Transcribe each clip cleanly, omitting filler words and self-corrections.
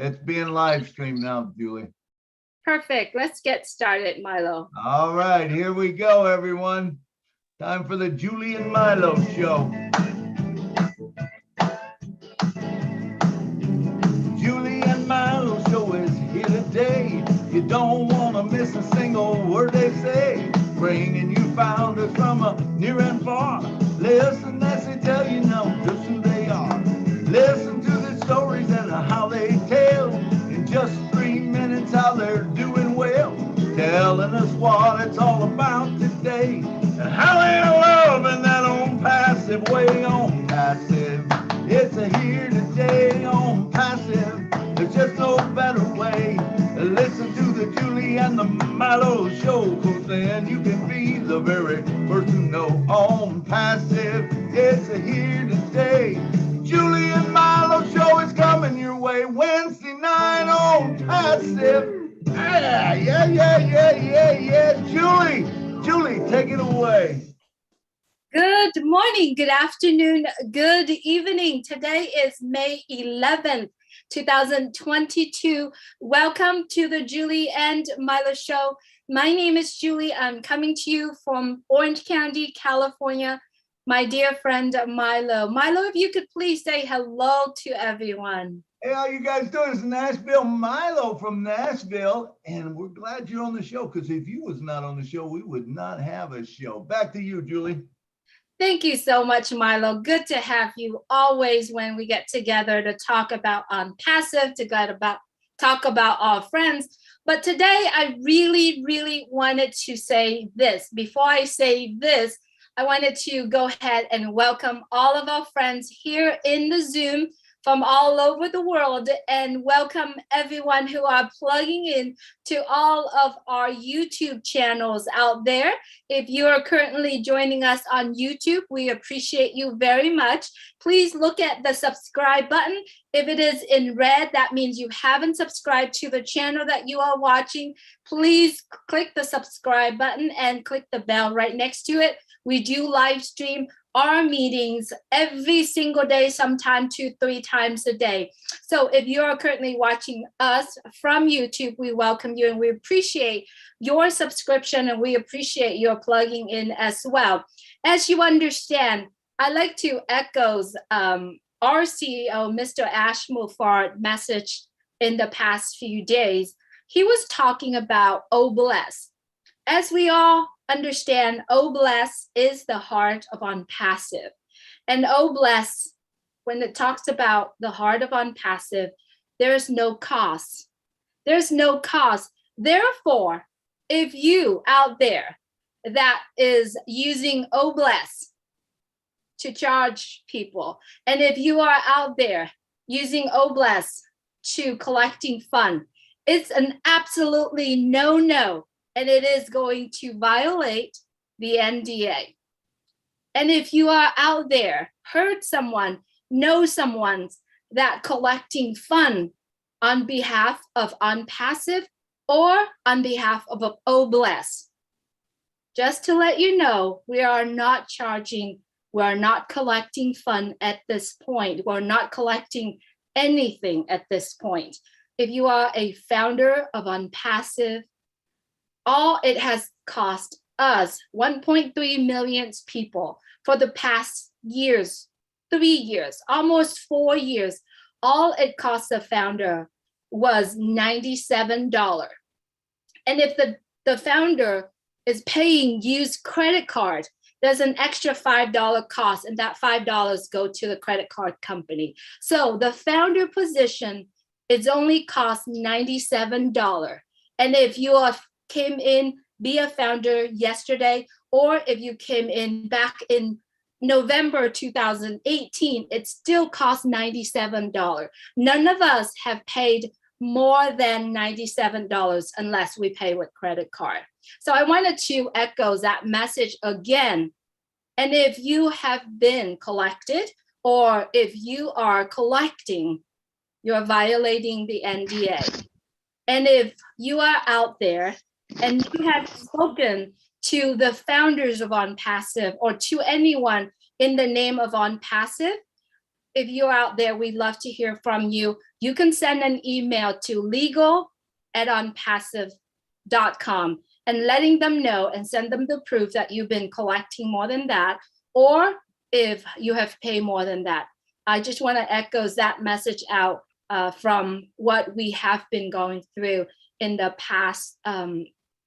It's being live streamed now, Julie. Perfect. Let's get started, Milo. All right, here we go, everyone. Time for the Julie and Milo show. Julie and Milo show is here today. You don't want to miss a single word they say. Bringing you founders from near and far. Listen as they tell you now just who they are. Listen to the stories and how they tell. In just 3 minutes how they're doing well. Telling us what it's all about today. And how they're loving that own passive way on passive. It's a here today on passive. There's just no better way. Listen to the Julie and the Milo show, cause then you can be the very first to know on passive. It's a here today. Julie and Milo show is coming your way Wednesday night on passive. Yeah. Julie, take it away. Good morning, good afternoon, good evening. Today is May 11th, 2022. Welcome to the Julie and Milo show. My name is Julie. I'm coming to you from Orange County, California. My dear friend Milo. Milo, if you could please say hello to everyone. Hey, how you guys doing? It's Nashville Milo from Nashville, and we're glad you're on the show, because if you was not on the show, we would not have a show. Back to you, Julie. Thank you so much, Milo. Good to have you always when we get together to talk about passive, talk about our friends. But today I really wanted to say this. Before I say this, I wanted to go ahead and welcome all of our friends here in the Zoom from all over the world, and welcome everyone who are plugging in to all of our YouTube channels out there. If you are currently joining us on YouTube, we appreciate you very much. Please look at the subscribe button. If it is in red, that means you haven't subscribed to the channel that you are watching. Please click the subscribe button and click the bell right next to it. We do live stream our meetings every single day, sometime 2-3 times a day. So if you're currently watching us from YouTube, we welcome you and we appreciate your subscription, and we appreciate your plugging in as well. As you understand, I like to echo our CEO, Mr. Ashmulfard's message in the past few days. He was talking about OBLESS. As we all understand, OBLESS is the heart of OnPassive. And OBLESS, when it talks about the heart of OnPassive, there is no cost. There's no cost. Therefore, if you out there that is using OBLESS to charge people, and if you are out there using OBLESS to collecting fund, it's an absolutely no-no. And it is going to violate the NDA. And if you are out there, heard someone, know someone that collecting fund on behalf of OnPassive or on behalf of OBLESS, just to let you know, we are not charging, we are not collecting fund at this point. We're not collecting anything at this point. If you are a founder of OnPassive, all it has cost us 1.3 million people for the past years, 3 years, almost 4 years. All it cost the founder was $97. And if the founder is paying used credit card, there's an extra $5 cost, and that $5 go to the credit card company. So the founder position is only cost $97. And if you came in, be a founder yesterday, or if you came in back in November 2018, it still costs $97. None of us have paid more than $97 unless we pay with credit card. So I wanted to echo that message again. And if you have been collected, or if you are collecting, you're violating the NDA. And if you are out there and you have spoken to the founders of OnPassive or to anyone in the name of OnPassive, if you're out there, we'd love to hear from you. you can send an email to legal@onpassive.com and letting them know and send them the proof that you've been collecting more than that, or if you have paid more than that. I just want to echo that message out from what we have been going through in the past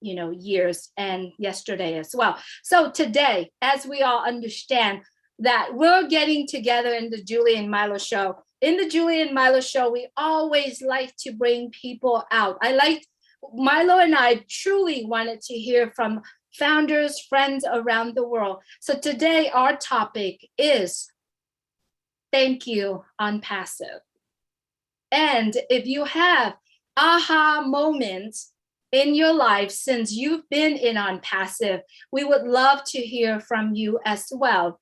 years and yesterday as well. So today, as we all understand that we're getting together in the Julie and Milo show. In the Julie and Milo show, we always like to bring people out. Milo and I truly wanted to hear from founders, friends around the world. So today our topic is thank you, Unpassive. And if you have aha moments in your life since you've been in Unpassive, we would love to hear from you as well.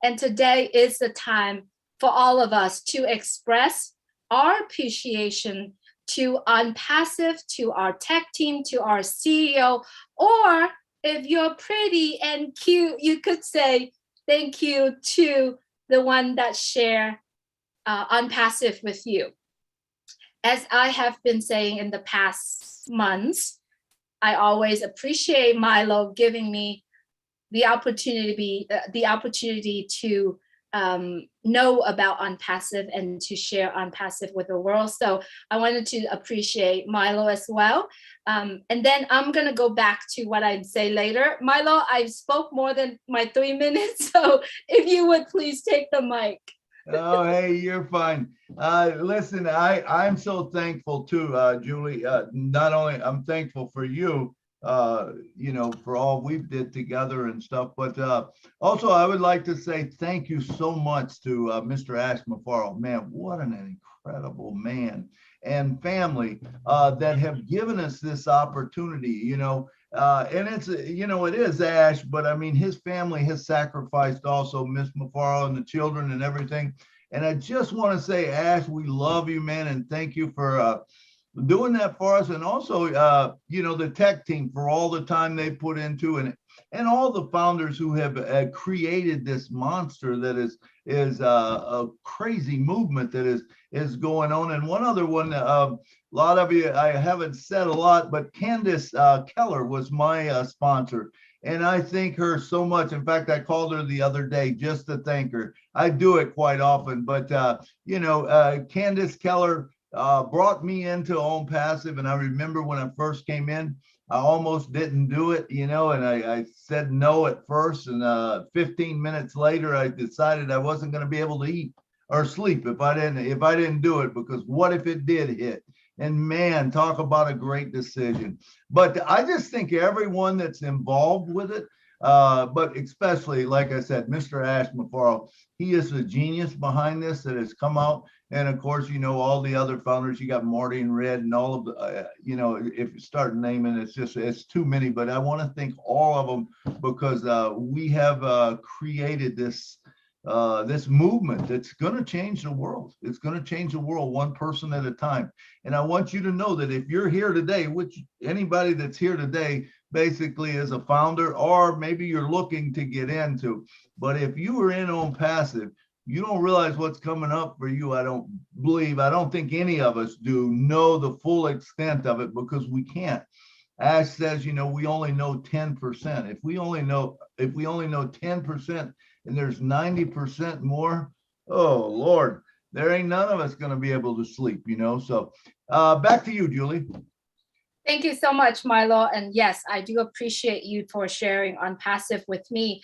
And today is the time for all of us to express our appreciation to Unpassive, to our tech team, to our CEO, or if you're pretty and cute, you could say thank you to the one that share Unpassive with you. As I have been saying in the past months, I always appreciate Milo giving me the opportunity to know about Unpassive and to share Unpassive with the world. So I wanted to appreciate Milo as well. And then I'm going to go back to what I'd say later. Milo, I spoke more than my 3 minutes. So if you would please take the mic. Oh, hey, you're fine. Listen, I'm so thankful too, Julie. Not only I'm thankful for you, for all we did together and stuff, but also I would like to say thank you so much to Mr. Ash McFarland. Man, what an incredible man and family that have given us this opportunity, and it's, it is Ash, but I mean, his family has sacrificed also, Miss McFarland, the children and everything. And I just want to say, Ash, we love you, man, and thank you for doing that for us. And also, the tech team for all the time they put into and all the founders who have created this monster that is a crazy movement that is going on. And one other one, a lot of you, I haven't said a lot, but Candace Keller was my sponsor. And I thank her so much. In fact, I called her the other day just to thank her. I do it quite often, but Candace Keller brought me into Unpassive. And I remember when I first came in, I almost didn't do it, and I said no at first. And 15 minutes later, I decided I wasn't going to be able to eat or sleep if I didn't do it, because what if it did hit? And man, talk about a great decision. But I just think everyone that's involved with it, but especially, like I said, Mr. Ash McFarland, he is the genius behind this that has come out. And of course, all the other founders, you got Marty and Red and all of the, if you start naming, it's too many, but I want to thank all of them because we have created this movement that's going to change the world. It's going to change the world one person at a time. And I want you to know that if you're here today, which anybody that's here today basically is a founder, or maybe you're looking to get into, but if you were in Unpassive, you don't realize what's coming up for you. I don't think any of us know the full extent of it, because we can't. Ash says, we only know 10%. If we only know 10%, and there's 90% more, oh Lord, there ain't none of us going to be able to sleep, So back to you, Julie. Thank you so much, Milo. And yes, I do appreciate you for sharing Unpassive with me.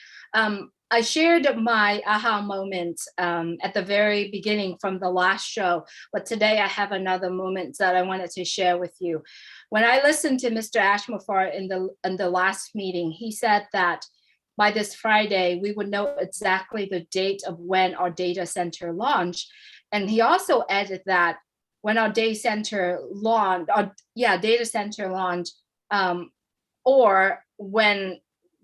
I shared my aha moment at the very beginning from the last show, but today I have another moment that I wanted to share with you. When I listened to Mr. Ashmafar in the last meeting, he said that by this Friday, we would know exactly the date of when our data center launched. And he also added that when our data center launched, or when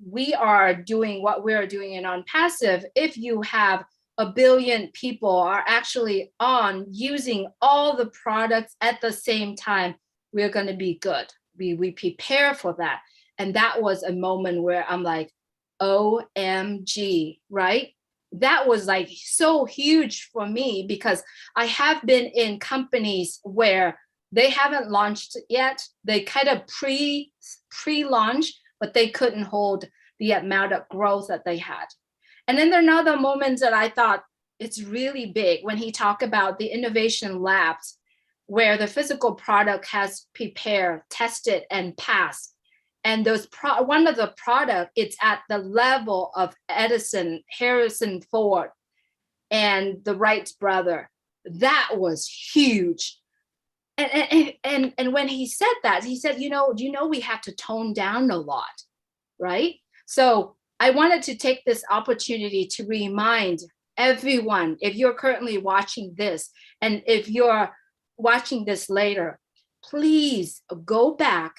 we are doing what we're doing in Unpassive, if you have 1 billion people are actually on using all the products at the same time, we're going to be good. We prepare for that. And that was a moment where I'm like, OMG, right? that was like so huge for me, because I have been in companies where they haven't launched yet. They kind of pre-launch, but they couldn't hold the amount of growth that they had. And then there are other moments that I thought it's really big when he talked about the innovation labs, where the physical product has prepared, tested, and passed. And those one of the product, it's at the level of Edison, Harrison Ford, and the Wright brother. That was huge. And when he said that, he said, we have to tone down a lot, right? So I wanted to take this opportunity to remind everyone, if you're currently watching this, and if you're watching this later, please go back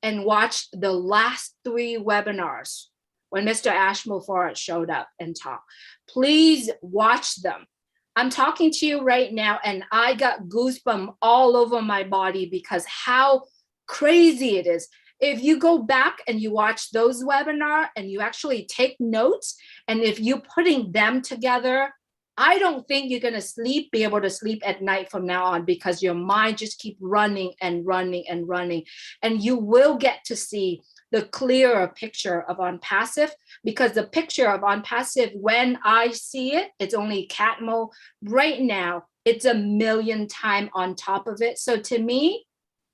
and watch the last 3 webinars when Mr. Ashmore showed up and talked. Please watch them. I'm talking to you right now, and I got goosebumps all over my body because how crazy it is. If you go back and you watch those webinars and you actually take notes, and if you're putting them together, I don't think you're going to be able to sleep at night from now on, because your mind just keep running and running and running. And you will get to see the clearer picture of OnPassive, because the picture of OnPassive, when I see it, it's only cat mode. Right now, it's 1,000,000 times on top of it. So to me,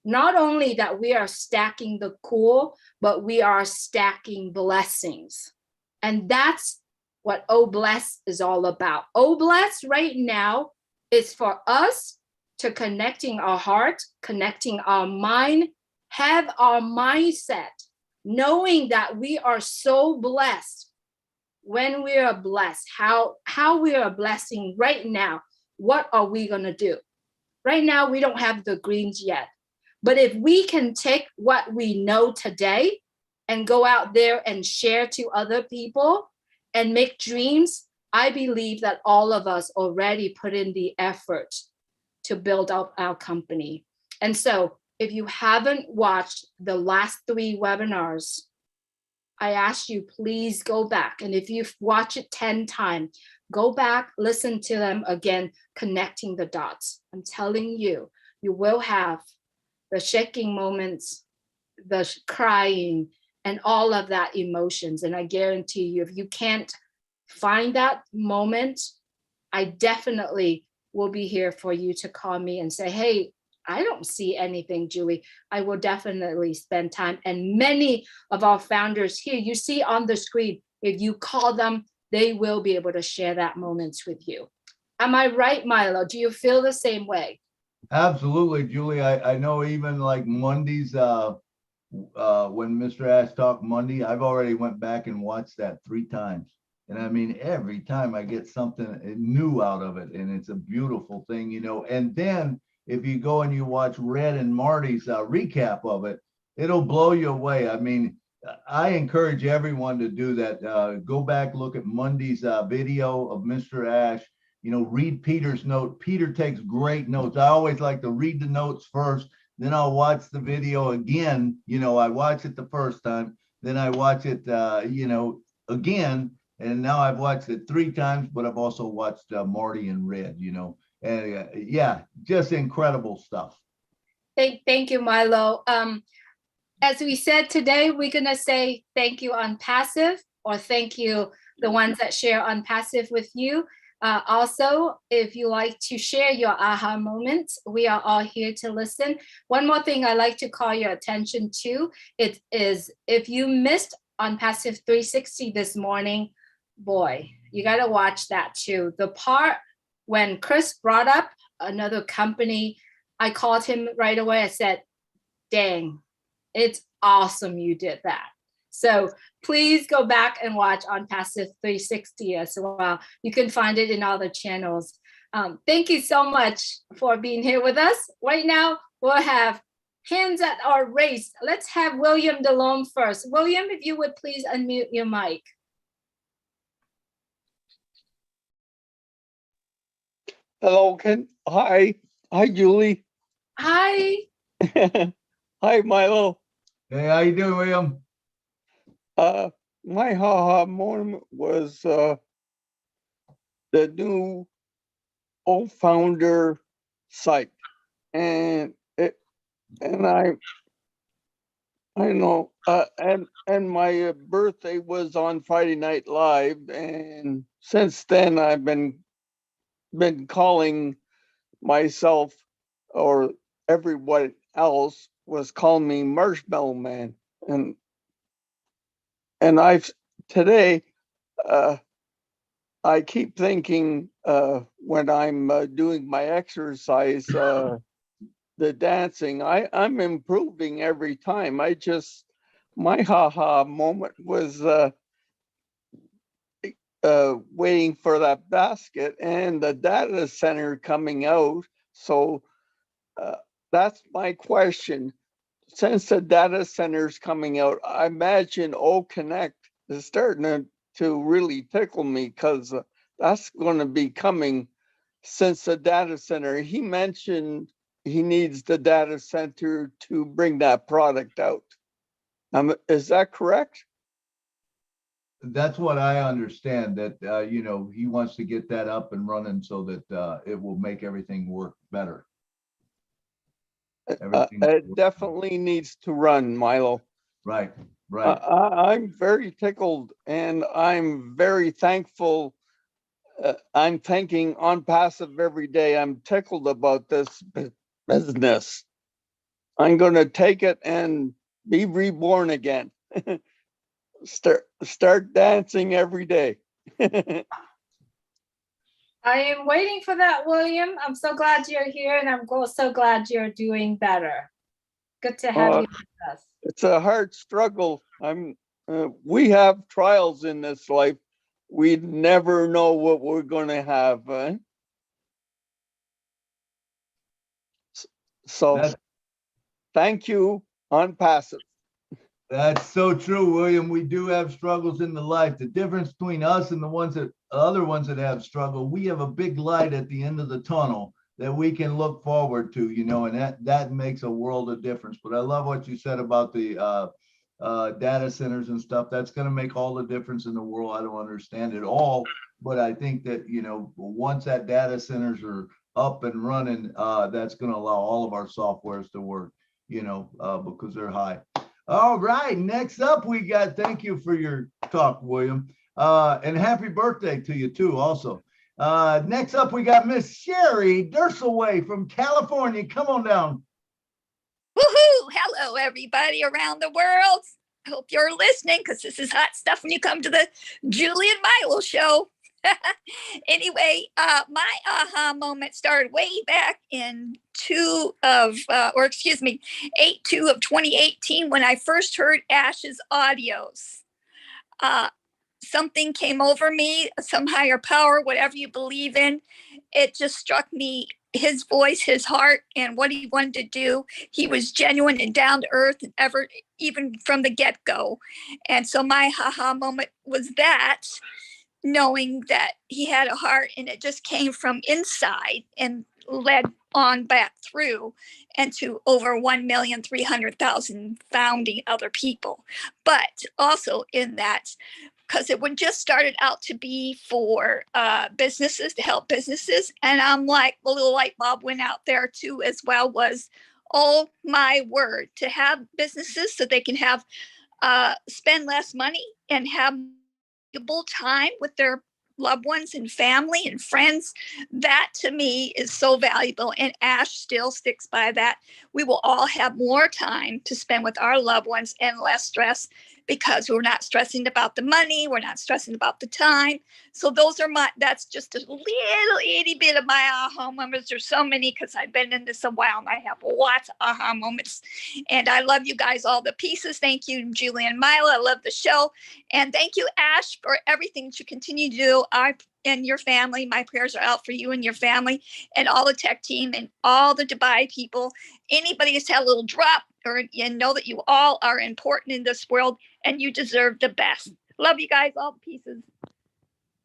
not only that we are stacking the cool, but we are stacking blessings. And that's what Oh Bless is all about. Oh Bless right now is for us to connecting our heart, connecting our mind, have our mindset, knowing that we are so blessed. When we are blessed, how we are blessing right now, what are we gonna do? Right now, we don't have the greens yet. But if we can take what we know today and go out there and share to other people and make dreams, I believe that all of us already put in the effort to build up our company. And so if you haven't watched the last 3 webinars, I ask you, please go back. And if you've watched it 10 times, go back, listen to them again, connecting the dots. I'm telling you, you will have the shaking moments, the crying, and all of that emotions. And I guarantee you, if you can't find that moment, I definitely will be here for you to call me and say, hey, I don't see anything, Julie. I will definitely spend time. And many of our founders here, you see on the screen, if you call them, they will be able to share that moments with you. Am I right, Milo? Do you feel the same way? Absolutely, Julie. I know even like Mondays, when Mr. Ash talked Monday, I've already went back and watched that 3 times. And I mean, every time I get something new out of it, and it's a beautiful thing, And then if you go and you watch Red and Marty's recap of it, it'll blow you away. I mean, I encourage everyone to do that. Go back, look at Monday's video of Mr. Ash. Read Peter's note. Peter takes great notes. I always like to read the notes first, then I'll watch the video again. I watch it the first time, then I watch it, again. And now I've watched it 3 times, but I've also watched Marty and Red, and yeah, just incredible stuff. Thank you, Milo. As we said today, we're going to say thank you OnPassive, or thank you the ones that share OnPassive with you. Also, if you like to share your aha moments, we are all here to listen. One more thing I like to call your attention to, it is if you missed OnPassive 360 this morning, boy, you got to watch that too. The part when Chris brought up another company, I called him right away. I said, dang, it's awesome you did that. So please go back and watch OnPassive 360 as well. You can find it in all the channels. Thank you so much for being here with us. Right now, we'll have hands that are raised. Let's have William DeLome first. William, if you would please unmute your mic. Hello, Ken. Hi, Julie. Hi. Hi, Milo. Hey, how you doing, William? My haha moment was the new founder site, and I know, and my birthday was on Friday Night Live, and since then I've been calling myself, or everyone else was calling me Marshmallow Man, and I've today I keep thinking when I'm doing my exercise, the dancing, I'm improving every time. My haha moment was waiting for that basket and the data center coming out. So that's my question. Since the data center is coming out, I imagine O Connect is starting to really tickle me, because that's going to be coming since the data center. He mentioned he needs the data center to bring that product out. Is that correct? That's what I understand, that, he wants to get that up and running so that it will make everything work better. It definitely needs to run, Milo. Right. I'm very tickled, and I'm very thankful. I'm thinking on passive every day. I'm tickled about this business. I'm going to take it and be reborn again. Start dancing every day. I am waiting for that, William. I'm so glad you're here, and I'm so glad you're doing better. Good to have you with us. It's a hard struggle. We have trials in this life. We never know what we're going to have. So thank you on passive. That's so true, William. We do have struggles in the life. The difference between us and the other ones that have struggle, we have a big light at the end of the tunnel that we can look forward to, and that makes a world of difference. But I love what you said about the data centers and stuff. That's going to make all the difference in the world. I don't understand it all, but I think that, once that data centers are up and running, that's going to allow all of our softwares to work, because they're high. All right, next up we got, thank you for your talk, William, and happy birthday to you too also. Next up we got Miss Sherry Derselway from California. Come on down. Woohoo! Hello, everybody around the world. I hope you're listening, because this is hot stuff when you come to the Julie and Milo show. Anyway, my aha moment started way back in 8/2 of 2018, when I first heard Ash's audios. Something came over me, some higher power, whatever you believe in. It just struck me, his voice, his heart, and what he wanted to do. He was genuine and down to earth, and even from the get-go. And so my haha moment was that, knowing that he had a heart, and it just came from inside and led on back through and to over 1,300,000 founding other people. But also in that, because it would just started out to be for businesses, to help businesses. And I'm like, a little light bulb went out there too as well, was, oh my word, to have businesses so they can have spend less money and have time with their loved ones and family and friends. That to me is so valuable, and Ash still sticks by that. We will all have more time to spend with our loved ones and less stress, because we're not stressing about the money, we're not stressing about the time. So that's just a little itty bit of my aha moments. There's so many, because I've been in this a while and I have lots of aha moments. And I love you guys all the pieces. Thank you, Julie and Milo. I love the show. And thank you, Ash, for everything that you continue to do. And your family, my prayers are out for you and your family and all the tech team and all the Dubai people. Anybody that's had a little drop, and know that you all are important in this world, and you deserve the best. Love you guys, all the pieces.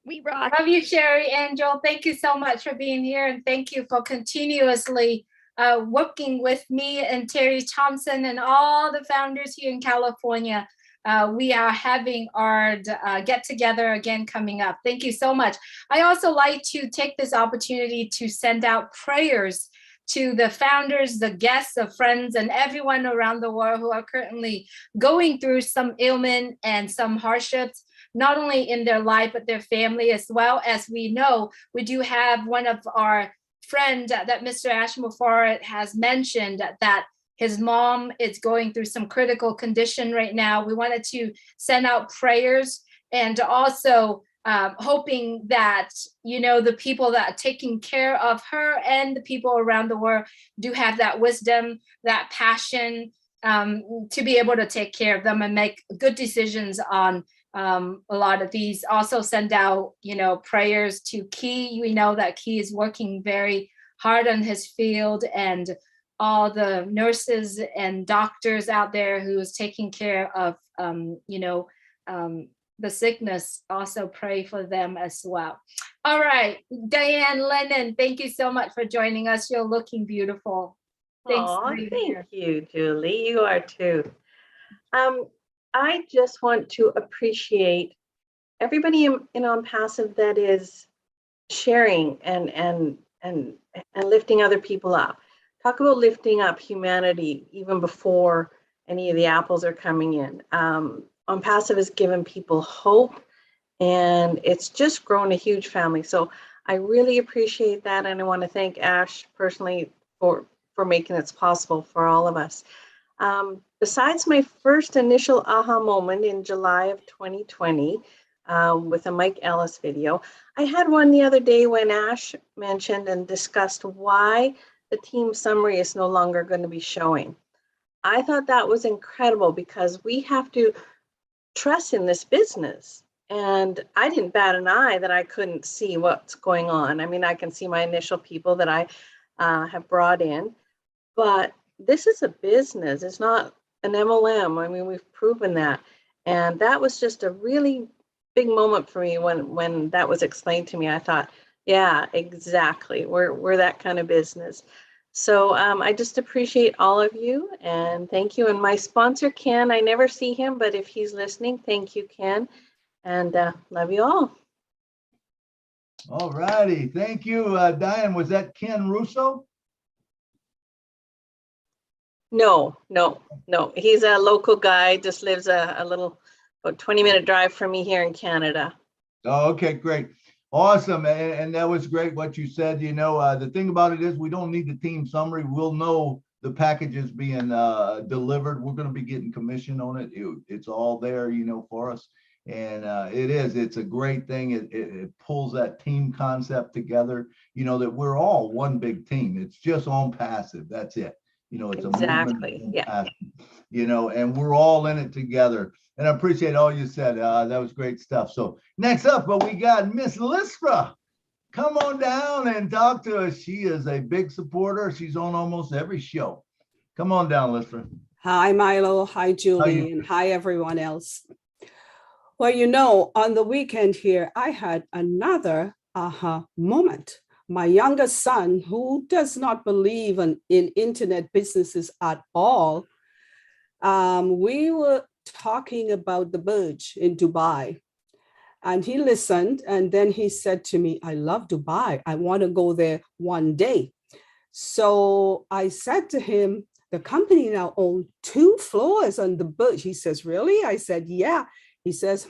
We rock. Love you, Sherry Angel. Thank you so much for being here, and thank you for continuously working with me and Terry Thompson and all the founders here in California. we are having our get together again coming up. Thank you so much. I also like to take this opportunity to send out prayers to the founders, the guests, the friends, and everyone around the world who are currently going through some ailment and some hardships, not only in their life, but their family as well. As we know, we do have one of our friends that Mr. Ashmore has mentioned that his mom is going through some critical condition right now. We wanted to send out prayers and also hoping that, the people that are taking care of her and the people around the world do have that wisdom, that passion to be able to take care of them and make good decisions on a lot of these. Also send out, prayers to Key. We know that Key is working very hard on his field, and all the nurses and doctors out there who is taking care of, the sickness, also pray for them as well. All right, Diane Lennon, thank you so much for joining us. You're looking beautiful. Thanks. Thank you, Julie. You are too. I just want to appreciate everybody in On Passive that is sharing and lifting other people up. Talk about lifting up humanity even before any of the apples are coming in. On Passive has given people hope, and it's just grown a huge family. So I really appreciate that, and I want to thank Ash personally for making it possible for all of us. Besides my first initial aha moment in July of 2020 with a Mike Ellis video, I had one the other day when Ash mentioned and discussed why the team summary is no longer going to be showing. I thought that was incredible because we have to trust in this business. And I didn't bat an eye that I couldn't see what's going on. I mean, I can see my initial people that I have brought in, but this is a business. It's not an MLM. I mean, we've proven that. And that was just a really big moment for me when that was explained to me. I thought, yeah, exactly. We're that kind of business. So I just appreciate all of you, and thank you. And my sponsor, Ken, I never see him, but if he's listening, thank you, Ken, and love you all. All righty. Thank you, Diane. Was that Ken Russo? No. He's a local guy, just lives a little, about 20-minute drive from me here in Canada. Oh, okay, great. Awesome. And that was great what you said. The thing about it is we don't need the team summary. We'll know the packages being delivered. We're going to be getting commission on it. It's all there, for us. And it's a great thing. It pulls that team concept together, that we're all one big team. It's just On Passive. That's it. It's exactly. A passive, and we're all in it together. And I appreciate all you said. That was great stuff. So next up, we got Miss Lispra. Come on down and talk to us. She is a big supporter. She's on almost every show. Come on down, Lispra. Hi, Milo. Hi, Julie. And hi, everyone else. Well, on the weekend here, I had another aha moment. My youngest son, who does not believe in internet businesses at all, we were talking about the Burj in Dubai, and he listened, and then he said to me, I love Dubai. I want to go there one day. So I said to him, the company now owns 2 floors on the Burj. He says, really? I said, yeah. He says,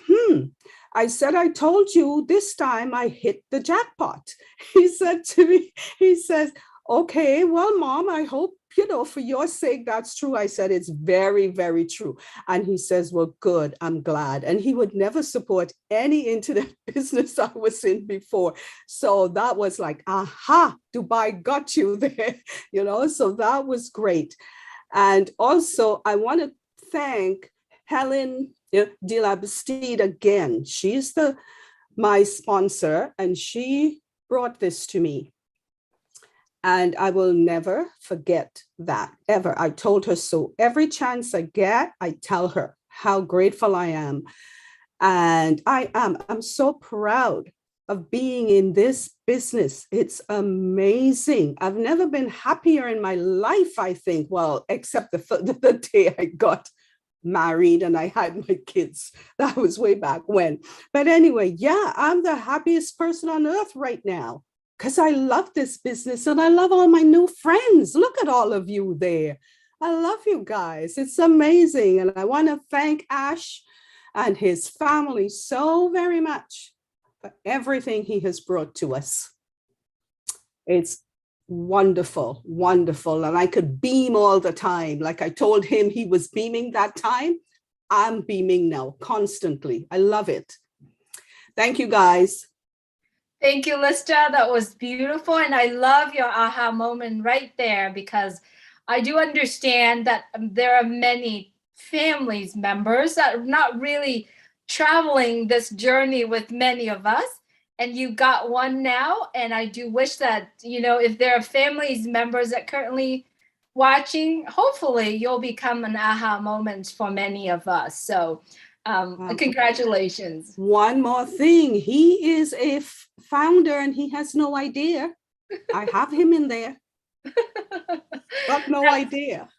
I said, I told you this time I hit the jackpot. He said to me, he says, okay, well, Mom, I hope, for your sake, that's true. I said, it's very, very true. And he says, well, good, I'm glad. And he would never support any internet business I was in before. So that was like, aha, Dubai got you there, so that was great. And also, I want to thank Helen de la Bastide again. She's my sponsor, and she brought this to me. And I will never forget that, ever. I told her so. Every chance I get, I tell her how grateful I am. And I'm so proud of being in this business. It's amazing. I've never been happier in my life, I think. Well, except the day I got married and I had my kids. That was way back when. But anyway, yeah, I'm the happiest person on earth right now because I love this business and I love all my new friends. Look at all of you there. I love you guys. It's amazing. And I want to thank Ash and his family so very much for everything he has brought to us. It's wonderful, wonderful. And I could beam all the time. Like I told him he was beaming that time. I'm beaming now constantly. I love it. Thank you, guys. Thank you, Lista. That was beautiful. And I love your aha moment right there, because I do understand that there are many families members that are not really traveling this journey with many of us. And you got one now. And I do wish that, you know, if there are families members that currently watching, hopefully you'll become an aha moment for many of us. So congratulations. One more thing. He is a founder and he has no idea. I have him in there. But no idea.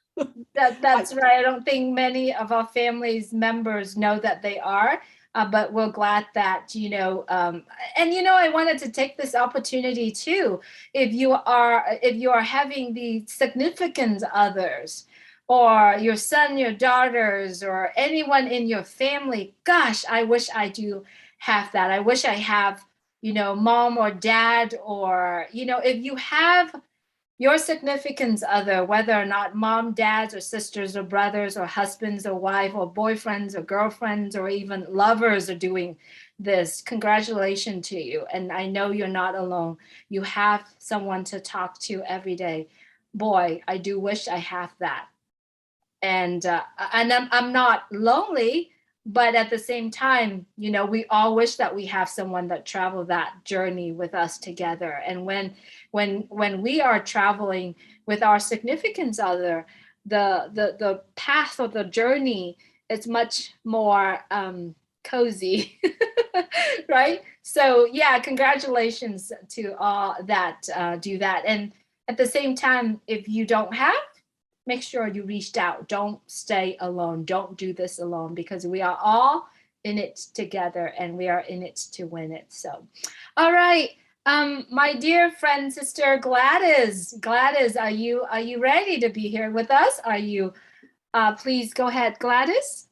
That's right. I don't think many of our family's members know that they are. But we're glad that, you know, and, you know, I wanted to take this opportunity too. If you are having the significant others or your son, your daughters, or anyone in your family, gosh, I wish I do have that. I wish I have, you know, mom or dad, or, you know, if you have your significant other, whether or not mom, dads, or sisters, or brothers, or husbands, or wife, or boyfriends, or girlfriends, or even lovers are doing this, congratulations to you. And I know you're not alone. You have someone to talk to every day. Boy, I do wish I have that. And I'm not lonely, but at the same time, you know, we all wish that we have someone that traveled that journey with us together. And when we are traveling with our significant other, the path or the journey is much more cozy, right? So yeah, congratulations to all that do that. And at the same time, if you don't have, make sure you reached out. Don't stay alone. Don't do this alone, because we are all in it together and we are in it to win it. So, all right. My dear friend, sister Gladys, are you ready to be here with us? Are you, please go ahead, Gladys.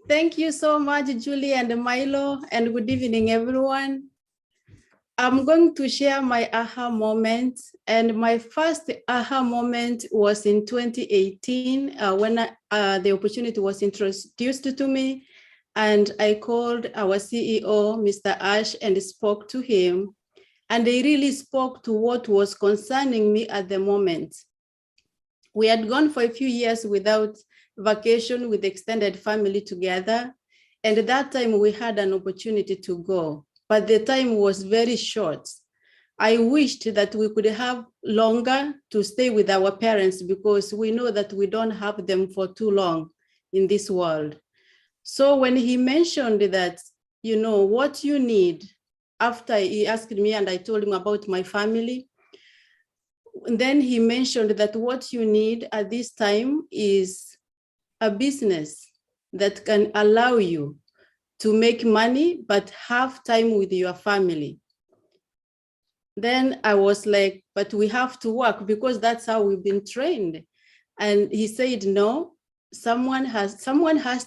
Thank you so much, Julie and Milo, and good evening, everyone. I'm going to share my aha moment. And my first aha moment was in 2018 when the opportunity was introduced to me. And I called our CEO, Mr. Ash, and spoke to him. And they really spoke to what was concerning me at the moment. We had gone for a few years without vacation with extended family together. And at that time we had an opportunity to go, but the time was very short. I wished that we could have longer to stay with our parents, because we know that we don't have them for too long in this world. So when he mentioned that, you know, what you need, after he asked me and I told him about my family, and then he mentioned that what you need at this time is a business that can allow you to make money, but have time with your family. Then I was like, but we have to work, because that's how we've been trained. And he said, no, someone has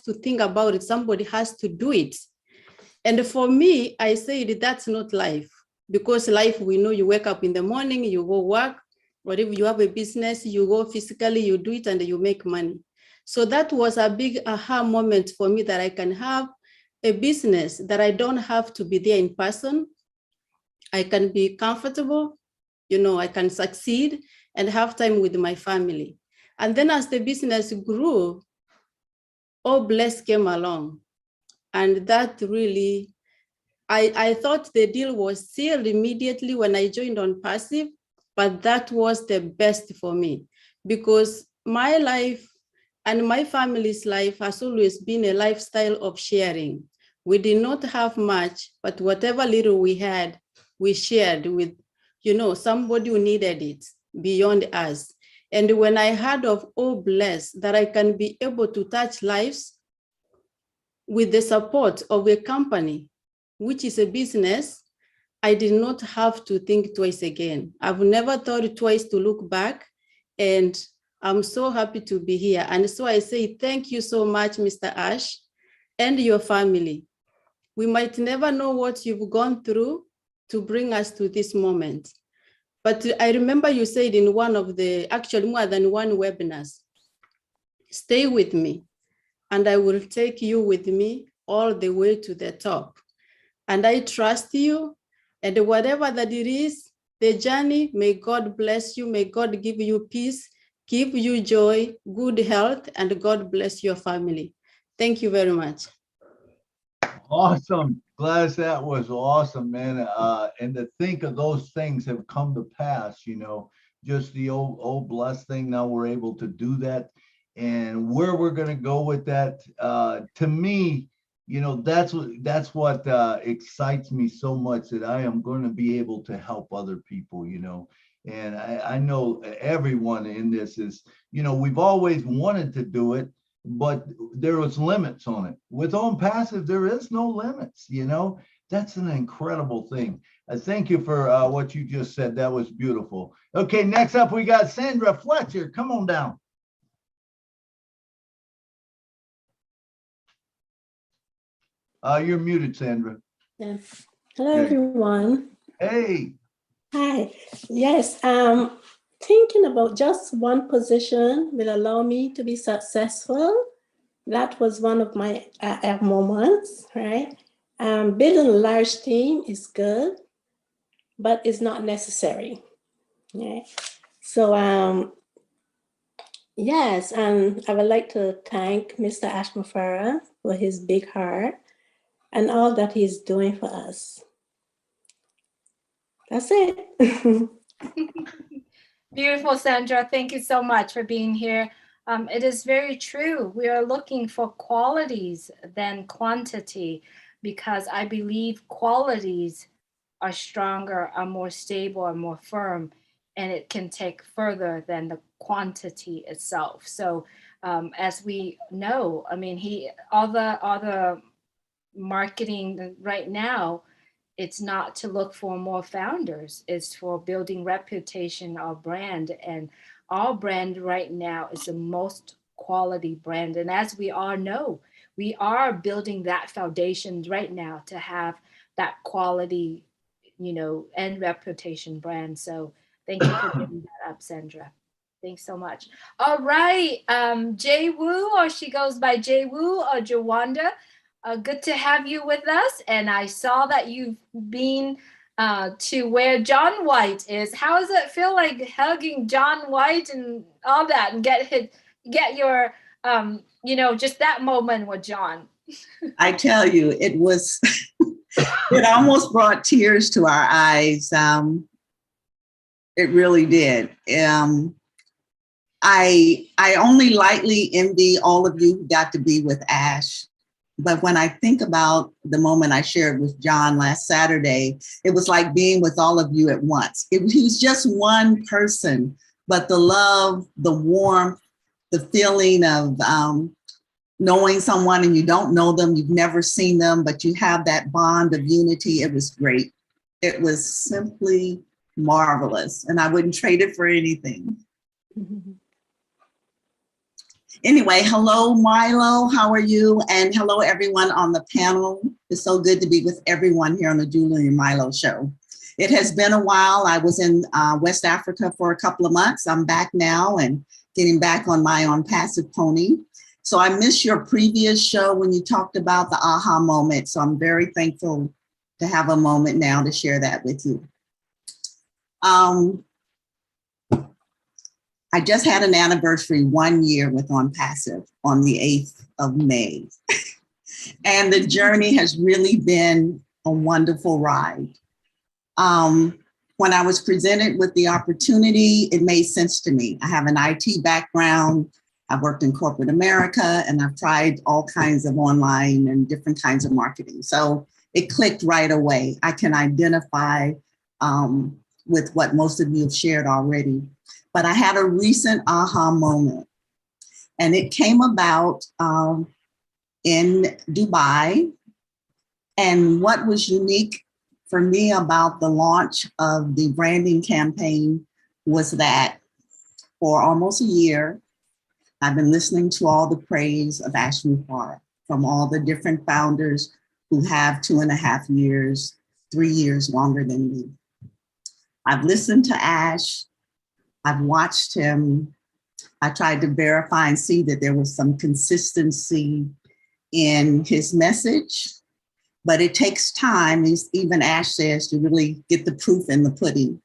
to think about it. Somebody has to do it. And for me, I said, that's not life, because life, we know you wake up in the morning, you go work, or if you have a business, you go physically, you do it and you make money. So that was a big aha moment for me, that I can have a business that I don't have to be there in person. I can be comfortable, you know, I can succeed and have time with my family. And then as the business grew, all bless came along. And that really, I thought the deal was sealed immediately when I joined on Passive, but that was the best for me, because my life and my family's life has always been a lifestyle of sharing. We did not have much, but whatever little we had, we shared with, you know, somebody who needed it beyond us. And when I heard of Oh Bless, that I can be able to touch lives with the support of a company, which is a business, I did not have to think twice again. I've never thought twice to look back, and I'm so happy to be here. And so I say thank you so much, Mr. Ash, and your family. We might never know what you've gone through to bring us to this moment. But I remember you said in one of the, actually more than one webinars, stay with me and I will take you with me all the way to the top. And I trust you, and whatever that it is, the journey, may God bless you, may God give you peace, give you joy, good health, and God bless your family. Thank you very much. Awesome. Gladys, that was awesome, man. And to think of those things have come to pass, you know, just the old blessed thing. Now we're able to do that. And where we're going to go with that, to me, you know, that's what excites me so much, that I am going to be able to help other people, you know. And I know everyone in this is, you know, we've always wanted to do it, but there was limits on it. With On Passive, there is no limits, you know. That's an incredible thing. Thank you for what you just said. That was beautiful. Okay, next up, we got Sandra Fletcher. Come on down. You're muted, Sandra. Yes. Hello, Yeah. everyone. Hey. Hi. Yes, thinking about just one position will allow me to be successful. That was one of my moments, right? Building a large team is good, but it's not necessary. Right? So, yes, and I would like to thank Mr. Ashmafara for his big heart and all that he's doing for us. That's it. Beautiful, Sandra. Thank you so much for being here. It is very true. We are looking for qualities than quantity, because I believe qualities are stronger, are more stable, are more firm, and it can take further than the quantity itself. So as we know, I mean, all the marketing right now, it's not to look for more founders, it's for building reputation of brand. And our brand right now is the most quality brand. And as we all know, we are building that foundation right now to have that quality, you know, and reputation brand. So thank you for bringing that up, Sandra. Thanks so much. All right, Jay Woo, or she goes by Jay Woo or Jawanda. Good to have you with us. And I saw that you've been to where John White is. How does it feel like hugging John White and all that, and get your, you know, just that moment with John? I tell you, it was, it almost brought tears to our eyes. It really did. I only lightly envy all of you who got to be with Ash. But when I think about the moment I shared with John last Saturday, it was like being with all of you at once. He was just one person, but the love, the warmth, the feeling of knowing someone and you don't know them, you've never seen them, but you have that bond of unity. It was great. It was simply marvelous, and I wouldn't trade it for anything. Anyway, hello, Milo, how are you? And hello, everyone on the panel. It's so good to be with everyone here on the Julie and Milo show. It has been a while. I was in West Africa for a couple of months. I'm back now and getting back on my On Passive pony. So I missed your previous show when you talked about the aha moment. So I'm very thankful to have a moment now to share that with you. I just had an anniversary 1 year with On Passive on the 8th of May. And the journey has really been a wonderful ride. When I was presented with the opportunity, it made sense to me. I have an IT background. I've worked in corporate America, and I've tried all kinds of online and different kinds of marketing. So it clicked right away. I can identify with what most of you have shared already. But I had a recent aha moment, and it came about in Dubai. And what was unique for me about the launch of the branding campaign was that for almost a year, I've been listening to all the praise of Ash Mufara from all the different founders who have 2.5 years, 3 years longer than me. I've listened to Ash, I've watched him. I tried to verify and see that there was some consistency in his message, but it takes time, even Ash says, to really get the proof in the pudding.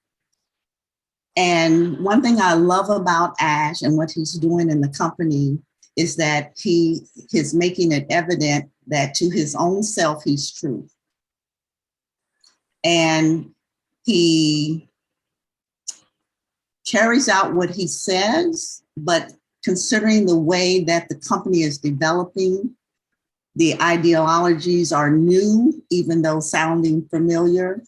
And one thing I love about Ash and what he's doing in the company is that he is making it evident that to his own self, he's true. And he carries out what he says, but considering the way that the company is developing, the ideologies are new, even though sounding familiar.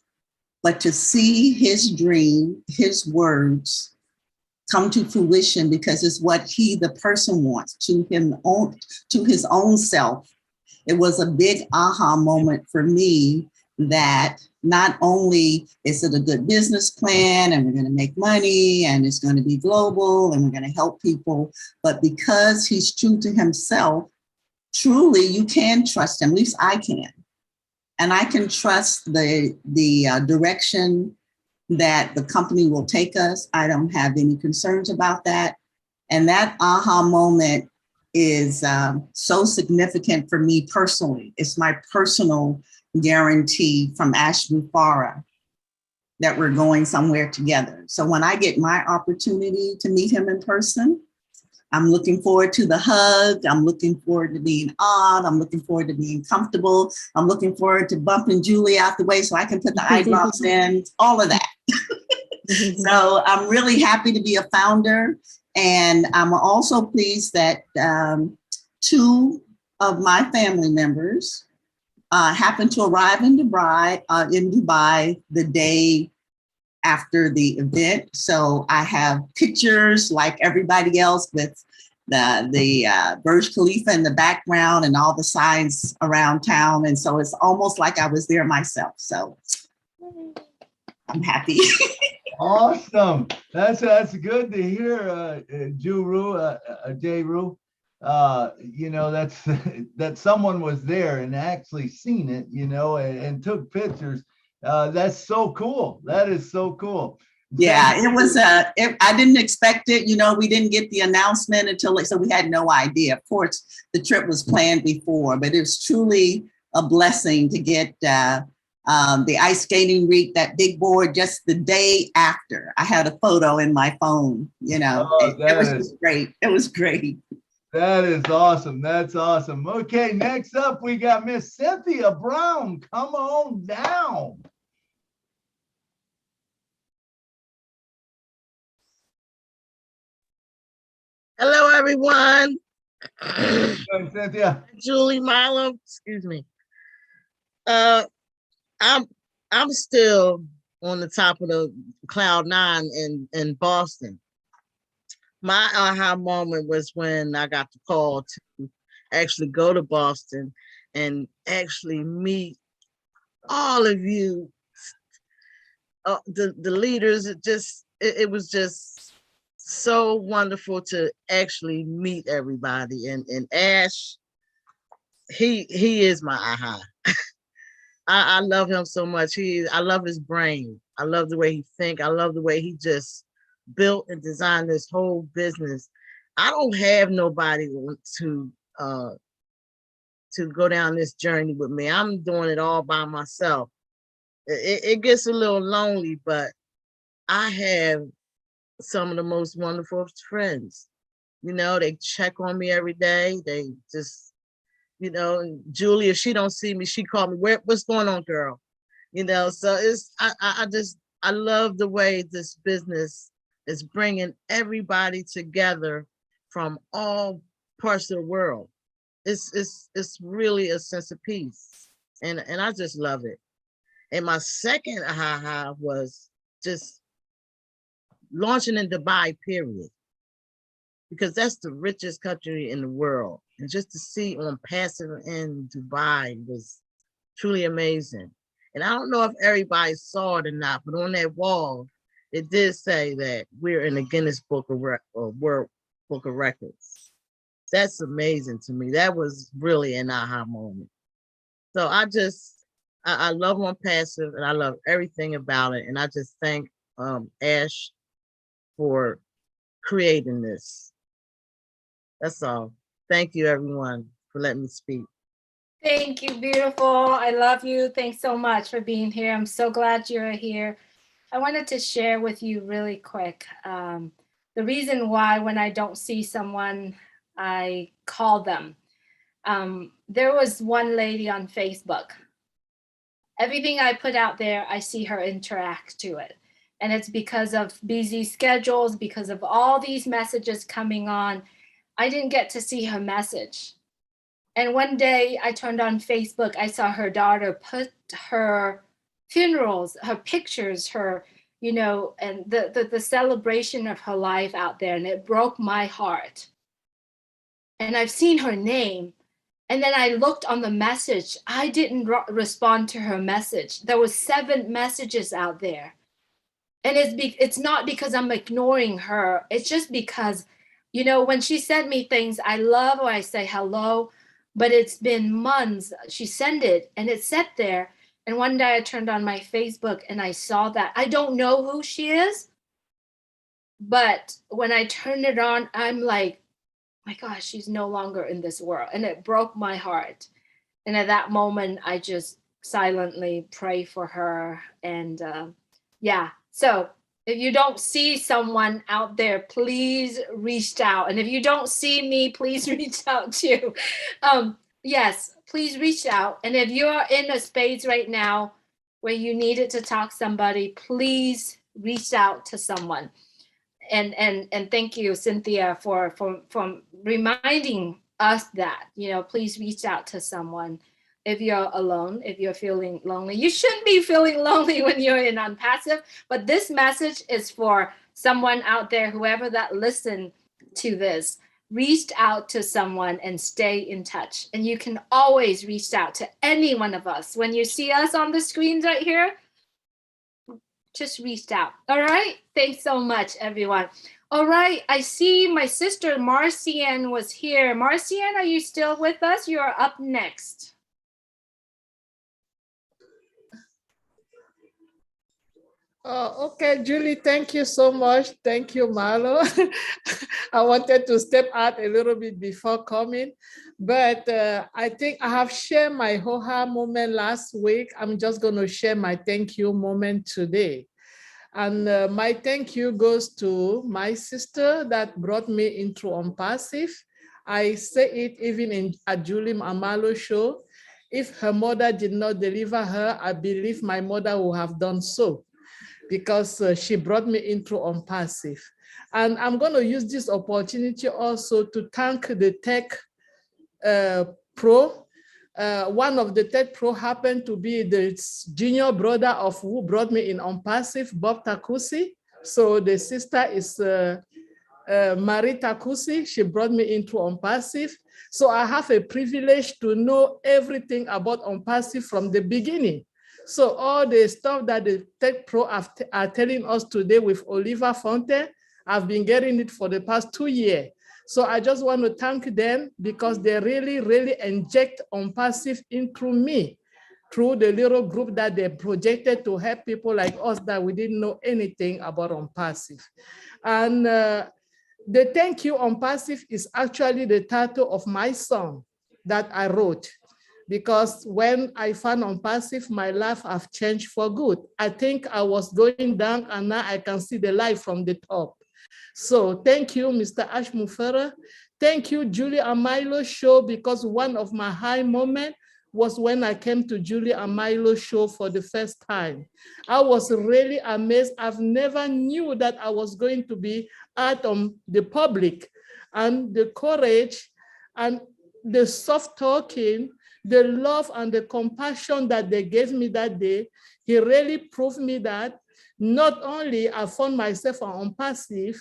But to see his dream, his words come to fruition because it's what he, the person, wants to his own self. It was a big aha moment for me that not only is it a good business plan and we're going to make money and it's going to be global and we're going to help people, but because he's true to himself, truly you can trust him, at least I can. And I can trust the direction that the company will take us. I don't have any concerns about that. And that aha moment is so significant for me personally. It's my personal guarantee from Ash Mufara that we're going somewhere together. So when I get my opportunity to meet him in person, I'm looking forward to the hug. I'm looking forward to being awed. I'm looking forward to being comfortable. I'm looking forward to bumping Julie out the way so I can put the eye drops in, all of that. So I'm really happy to be a founder. And I'm also pleased that 2 of my family members happened to arrive in Dubai the day after the event. So I have pictures like everybody else with the Burj Khalifa in the background and all the signs around town. And so it's almost like I was there myself. So I'm happy. Awesome. That's good to hear, Jayru. You know, that someone was there and actually seen it, you know, and took pictures. That's so cool. That is so cool. Yeah, it was, I didn't expect it. You know, we didn't get the announcement until, so we had no idea. Of course, the trip was planned before, but it was truly a blessing to get the ice skating rink, that big board, just the day after. I had a photo in my phone, you know. It was just great. It was great. That is awesome. That's awesome. Okay, next up, we got Miss Cynthia Brown. Come on down. Hello, everyone. Hey, Cynthia. Julie, Milo, excuse me. I'm still on the top of the cloud 9 in Boston. My aha moment was when I got the call to actually go to Boston and actually meet all of you, the leaders. It was just so wonderful to actually meet everybody. And Ash, he is my aha. I love him so much. I love his brain. I love the way he thinks. I love the way he just built and designed this whole business. I don't have nobody to go down this journey with me. I'm doing it all by myself. It gets a little lonely, but I have some of the most wonderful friends. You know, they check on me every day. They just, you know, Julie, if she don't see me, she call me, what's going on, girl? You know, so I love the way this business is bringing everybody together from all parts of the world. It's really a sense of peace, and I just love it. And my second aha was just launching in Dubai, period. Because that's the richest country in the world. And just to see on passive in Dubai was truly amazing. And I don't know if everybody saw it or not, but on that wall, it did say that we're in the Guinness Book of World Book of Records. That's amazing to me. That was really an aha moment. So I love On Passive and I love everything about it. And I just thank Ash for creating this. That's all. Thank you, everyone, for letting me speak. Thank you, beautiful. I love you. Thanks so much for being here. I'm so glad you're here. I wanted to share with you really quick the reason why when I don't see someone, I call them. There was one lady on Facebook. Everything I put out there, I see her interact to it. And it's because of busy schedules, because of all these messages coming on, I didn't get to see her message. And one day I turned on Facebook, I saw her daughter put her funerals, her pictures, her, you know, and the celebration of her life out there, and it broke my heart. And I've seen her name. And then I looked on the message. I didn't respond to her message. There was 7 messages out there. And it's not because I'm ignoring her. It's just because, you know, when she sent me things, I love when I say hello, but it's been months. She sent it and it sat there. And one day I turned on my Facebook and I saw that. I don't know who she is, but when I turned it on, I'm like, my gosh, she's no longer in this world. And it broke my heart. And at that moment, I just silently pray for her. And yeah, so if you don't see someone out there, please reach out. And if you don't see me, please reach out too. Yes, please reach out. And if you're in a space right now where you needed to talk to somebody, please reach out to someone. And thank you, Cynthia, for reminding us that, you know, please reach out to someone if you're alone, if you're feeling lonely. You shouldn't be feeling lonely when you're in Unpassive, but this message is for someone out there, whoever that listened to this, reached out to someone and stay in touch. And you can always reach out to any one of us. When you see us on the screens right here, just reached out. All right. Thanks so much, everyone. All right. I see my sister Marcianne was here. Marcianne, are you still with us? You're up next. Okay, Julie, thank you so much. Thank you, Marlo. I wanted to step out a little bit before coming, but I think I have shared my ho-ha moment last week. I'm just going to share my thank you moment today. And my thank you goes to my sister that brought me into Unpassive. I say it even at Julie and Marlo show. If her mother did not deliver her, I believe my mother would have done so, because she brought me into Unpassive. And I'm going to use this opportunity also to thank the Tech Pro. One of the Tech Pro happened to be the junior brother of who brought me in Unpassive, Bob Takusi. So the sister is Marie Takusi. She brought me into Unpassive. So I have a privilege to know everything about Unpassive from the beginning. So all the stuff that the Tech Pro are telling us today with Oliver Fonte, I've been getting it for the past 2 years. So I just want to thank them because they really, really inject Unpassive into me through the little group that they projected to help people like us that we didn't know anything about Unpassive. And the thank you Unpassive is actually the title of my song that I wrote. Because when I found Unpassive, my life have changed for good. I think I was going down and now I can see the light from the top. So thank you, Mr. Ash Mufera. Thank you, Julie and Milo show, because one of my high moments was when I came to Julie and Milo show for the first time. I was really amazed. I've never knew that I was going to be out on the public, and the courage and the soft talking, the love and the compassion that they gave me that day, he really proved me that not only I found myself on passive,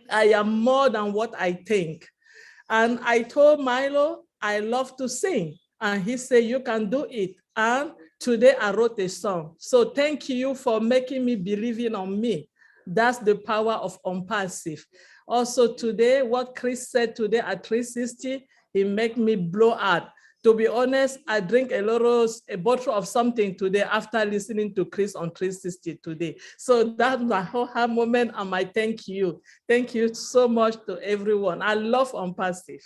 I am more than what I think. And I told Milo, I love to sing. And he said, you can do it. And today I wrote a song. So thank you for making me believing on me. That's the power of unpassive. Also today, what Chris said today at 360, he made me blow out. To be honest, I drink a bottle of something today after listening to Chris on 360 today. So that's my whole moment and my thank you. Thank you so much to everyone. I love unpassive.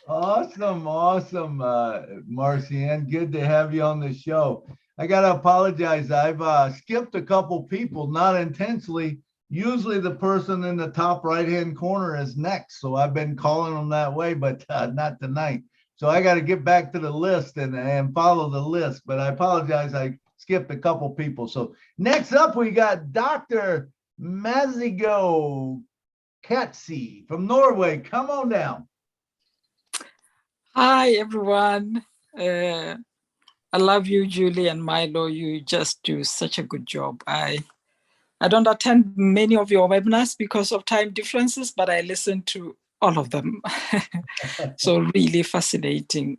Awesome, awesome, Marcianne. Good to have you on the show. I got to apologize. I've skipped a couple people, not intentionally. Usually the person in the top right-hand corner is next. So I've been calling them that way, but not tonight. So I got to get back to the list and follow the list. But I apologize. I skipped a couple people. So next up, we got Dr. Mazigo Katsi from Norway. Come on down. Hi, everyone. I love you, Julie and Milo. You just do such a good job. I don't attend many of your webinars because of time differences, but I listen to all of them. So really fascinating.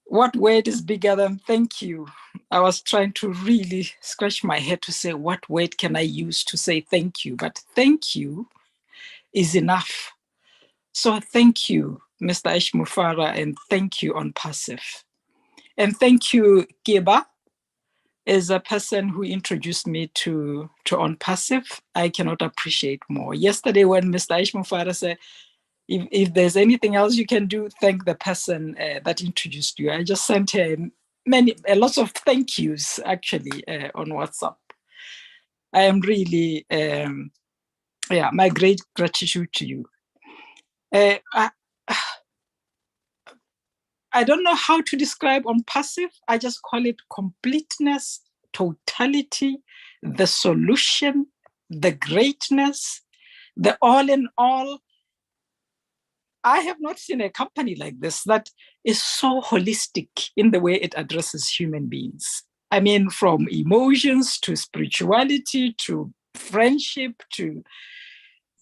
What word is bigger than thank you? I was trying to really scratch my head to say, what word can I use to say thank you? But thank you is enough. So thank you, Mr. Ishmufara, and thank you, Unpassive. And thank you, Giba, as a person who introduced me to Unpassive. I cannot appreciate more. Yesterday, when Mr. Ishmufara said, if there's anything else you can do, thank the person that introduced you. I just sent her lots of thank yous, actually, on WhatsApp. I am really, my great gratitude to you. I don't know how to describe Unpassive. I just call it completeness, totality, the solution, the greatness, the all in all. I have not seen a company like this that is so holistic in the way it addresses human beings. I mean, from emotions to spirituality to friendship to,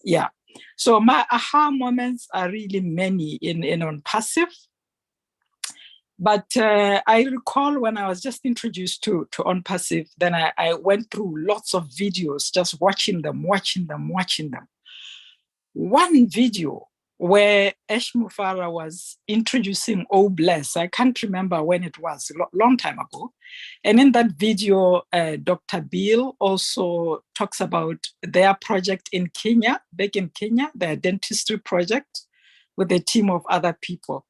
yeah. So my aha moments are really many in Unpassive. But I recall when I was just introduced to Unpassive, then I went through lots of videos, just watching them. One video where Ishmufara was introducing Oh Bless, I can't remember when it was, a long time ago. And in that video, Dr. Bill also talks about their project in Kenya, back in Kenya, their dentistry project with a team of other people.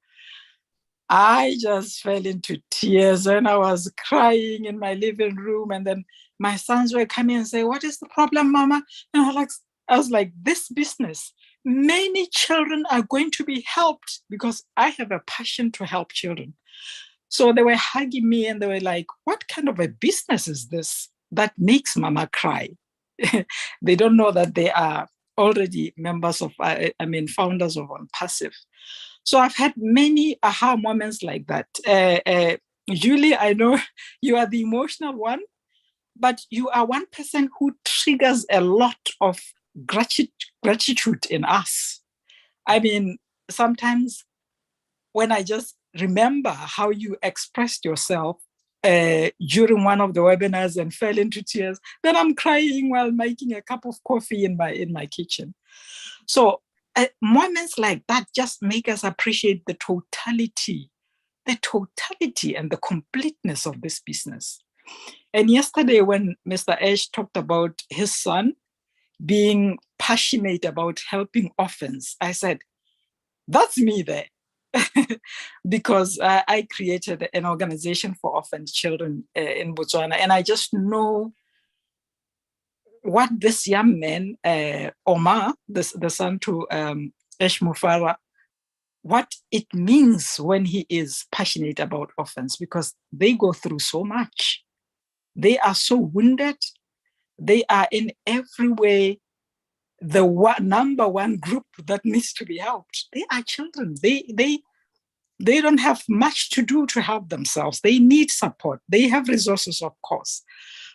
I just fell into tears and I was crying in my living room. And then my sons were coming and say, what is the problem, Mama? And I was like, this business, many children are going to be helped because I have a passion to help children. So they were hugging me and they were like, what kind of a business is this that makes Mama cry? They don't know that they are already members of, founders of Unpassive. So I've had many aha moments like that. Julie, I know you are the emotional one, but you are one person who triggers a lot of gratitude in us. I mean, sometimes when I just remember how you expressed yourself during one of the webinars and fell into tears, then I'm crying while making a cup of coffee in my kitchen. So moments like that just make us appreciate the totality and the completeness of this business. And yesterday when Mr. Ash talked about his son being passionate about helping orphans, I said, that's me there. Because I created an organization for orphan children in Botswana. And I just know what this young man, Omar, the son to Ishmufara, what it means when he is passionate about orphans, because they go through so much. They are so wounded. They are in every way the number one group that needs to be helped. They are children. They they don't have much to do to help themselves. They need support. They have resources, of course.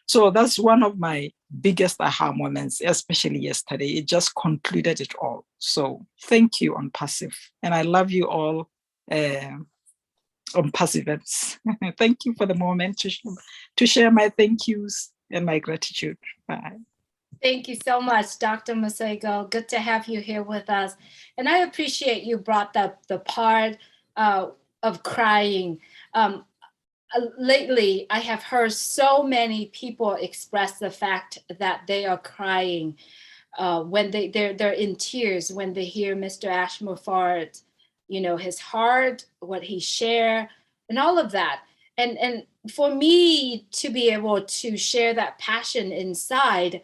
So that's one of my biggest aha moments, especially yesterday. It just concluded it all. So thank you on Passive. And I love you all on Passive. Thank you for the moment to share my thank yous and my gratitude. Bye. Thank you so much, Dr. Masego. Good to have you here with us. And I appreciate you brought up the part of crying. Lately, I have heard so many people express the fact that they are crying when they're in tears when they hear Mr. Ashmore, his heart, what he shared, and all of that. And for me to be able to share that passion inside,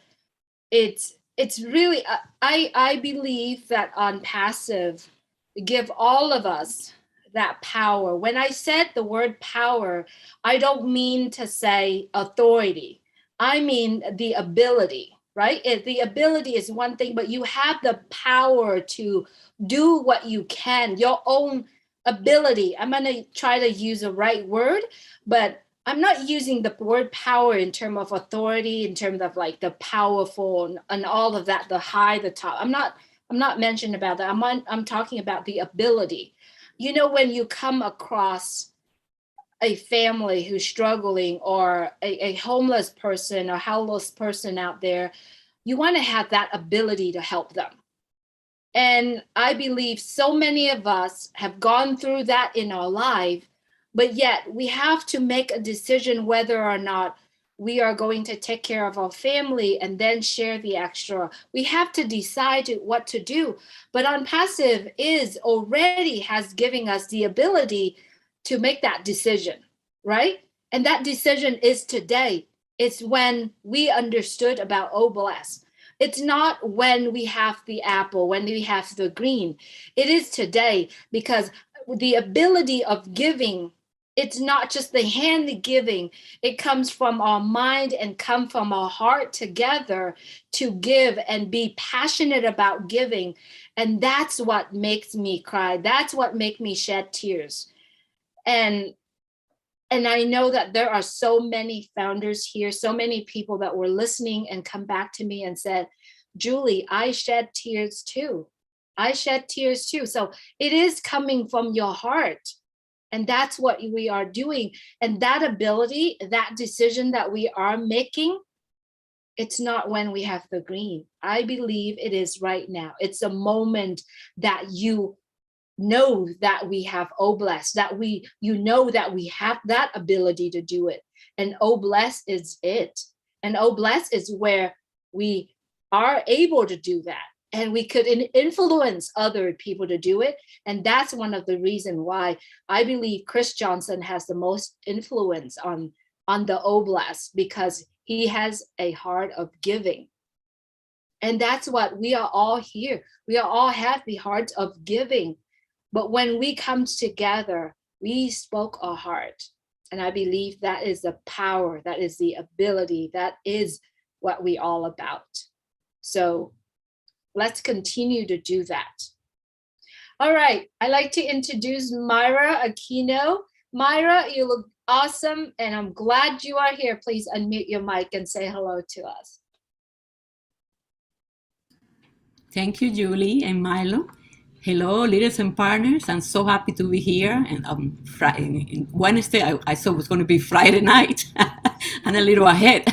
it's really I believe that on Passive give all of us that power. When I said the word power, I don't mean to say authority. I mean the ability, right? The ability is one thing, but you have the power to do what you can, your own ability. I'm going to try to use the right word, but I'm not using the word power in terms of authority, in terms of like the powerful and all of that, the high, the top. I'm not mentioning about that. I'm talking about the ability. When you come across a family who's struggling, or a homeless person or helpless person out there, you want to have that ability to help them. And I believe so many of us have gone through that in our life, but yet we have to make a decision whether or not we are going to take care of our family and then share the extra. We have to decide what to do. But on Passive already has given us the ability to make that decision, right? And that decision is today. It's when we understood about Oblast. It's not when we have the apple, when we have the green. It is today, because the ability of giving, it's not just the hand giving. It comes from our mind and come from our heart together to give and be passionate about giving. And that's what makes me cry. That's what makes me shed tears. And I know that there are so many founders here, so many people that were listening and come back to me and said, Julie, I shed tears too. I shed tears too. So it is coming from your heart. And that's what we are doing. And that ability, that decision that we are making, it's not when we have the green. I believe it is right now. It's a moment that you know that we have Oblast, that we have that ability to do it. And Oblast is it. And Oblast is where we are able to do that. And we could influence other people to do it. And that's one of the reasons why I believe Chris Johnson has the most influence on the Oblast, because he has a heart of giving. And that's what we are all here. We all have the heart of giving. But when we come together, we spoke our heart. And I believe that is the power, that is the ability, that is what we all about. So let's continue to do that. All right, I'd like to introduce Myra Aquino. Myra, you look awesome, and I'm glad you are here. Please unmute your mic and say hello to us. Thank you, Julie and Milo. Hello, leaders and partners. I'm so happy to be here. And Friday, Wednesday, I thought it was going to be Friday night and a little ahead.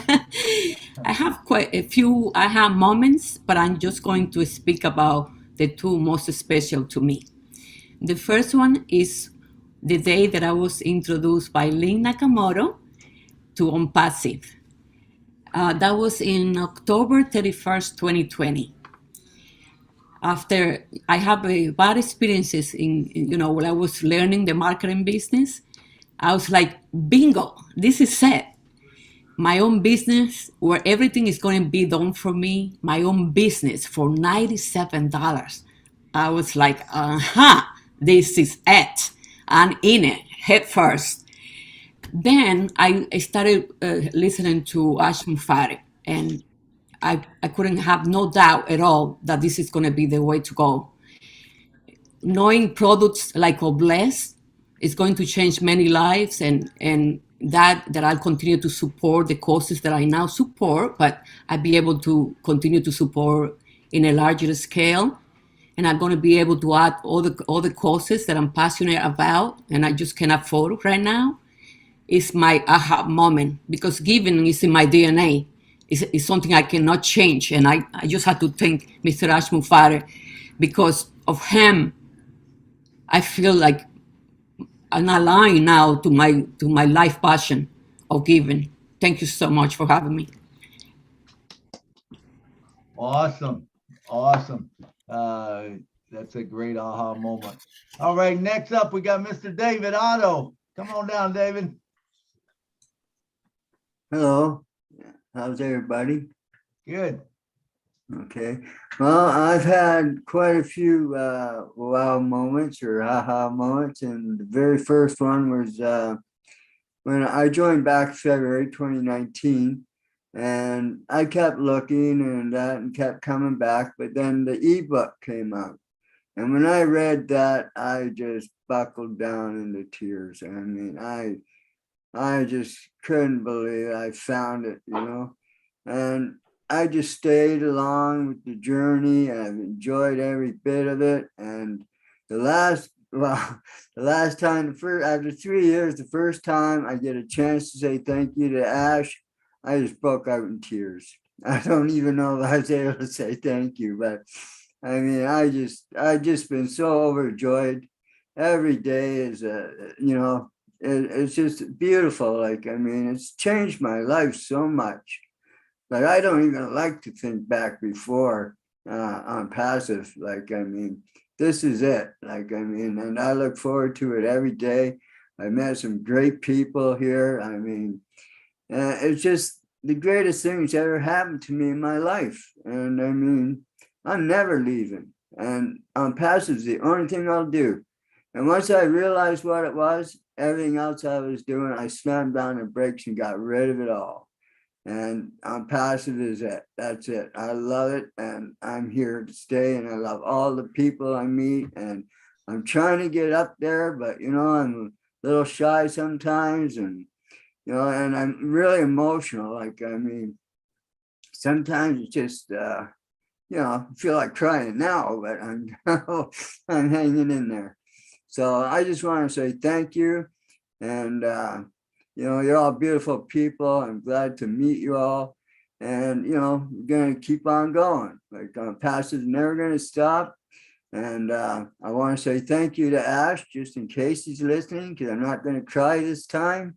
I have quite a few aha moments, but I'm just going to speak about the two most special to me. The first one is the day that I was introduced by Lynn Nakamoto to On Passive. That was in October 31st, 2020. After I have bad experiences when I was learning the marketing business, I was like, bingo, this is it. My own business where everything is going to be done for me, my own business for $97. I was like, this is it. I'm in it, head first. Then I started listening to Ash Mufari, and I couldn't have no doubt at all that this is going to be the way to go. Knowing products like Oblast, it's going to change many lives, and that I'll continue to support the causes that I now support, but I'll be able to continue to support in a larger scale. And I'm going to be able to add all the causes that I'm passionate about, and I just can't afford right now. It's my aha moment, because giving is in my DNA. It's something I cannot change, and I just have to thank Mr. Ash Mufare. Because of him, I feel like I'm aligned now to my life passion of giving. Thank you so much for having me. Awesome. Awesome. That's a great aha moment. All right, next up, we got Mr. David Otto. Come on down, David. Hello. How's everybody? Good. Okay. Well, I've had quite a few wow moments or aha moments, and the very first one was when I joined back February 2019, and I kept looking and kept coming back, but then the ebook came out. And when I read that, I just buckled down into tears. I mean, I just couldn't believe I found it, and I just stayed along with the journey. I've enjoyed every bit of it. And the last time, after 3 years, the first time I get a chance to say thank you to Ash, I just broke out in tears. I don't even know if I was able to say thank you, but I mean, I just been so overjoyed. Every day is it's just beautiful. Like, I mean, it's changed my life so much. Like, I don't even like to think back before on passive. Like, I mean, this is it. Like, I mean, and I look forward to it every day. I met some great people here. I mean, it's just the greatest thing that's ever happened to me in my life. And I mean, I'm never leaving. And on passive is the only thing I'll do. And once I realized what it was, everything else I was doing, I slammed down the brakes and got rid of it all. And on passive is it. That's it. I love it. And I'm here to stay. And I love all the people I meet. And I'm trying to get up there, but, I'm a little shy sometimes. And, and I'm really emotional. Like, I mean, sometimes it's just, I feel like crying now, but I'm hanging in there. So I just want to say thank you. And, you're all beautiful people. I'm glad to meet you all. And, we're going to keep on going. Like, passive is never going to stop. And I want to say thank you to Ash, just in case he's listening, because I'm not going to cry this time.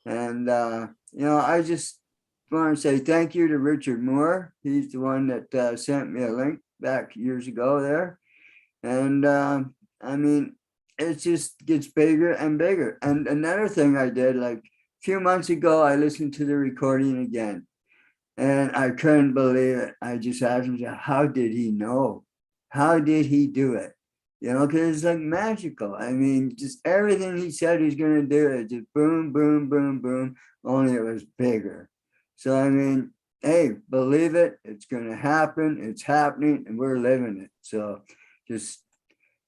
And, I just want to say thank you to Richard Moore. He's the one that sent me a link back years ago there. And, I mean, it just gets bigger and bigger. And another thing I did, like, a few months ago, I listened to the recording again, and I couldn't believe it. I just asked myself, how did he know? How did he do it? Because it's like magical. I mean, just everything he said he's going to do, it just boom, boom, boom, boom, only it was bigger. So, I mean, hey, believe it. It's going to happen. It's happening, and we're living it. So just,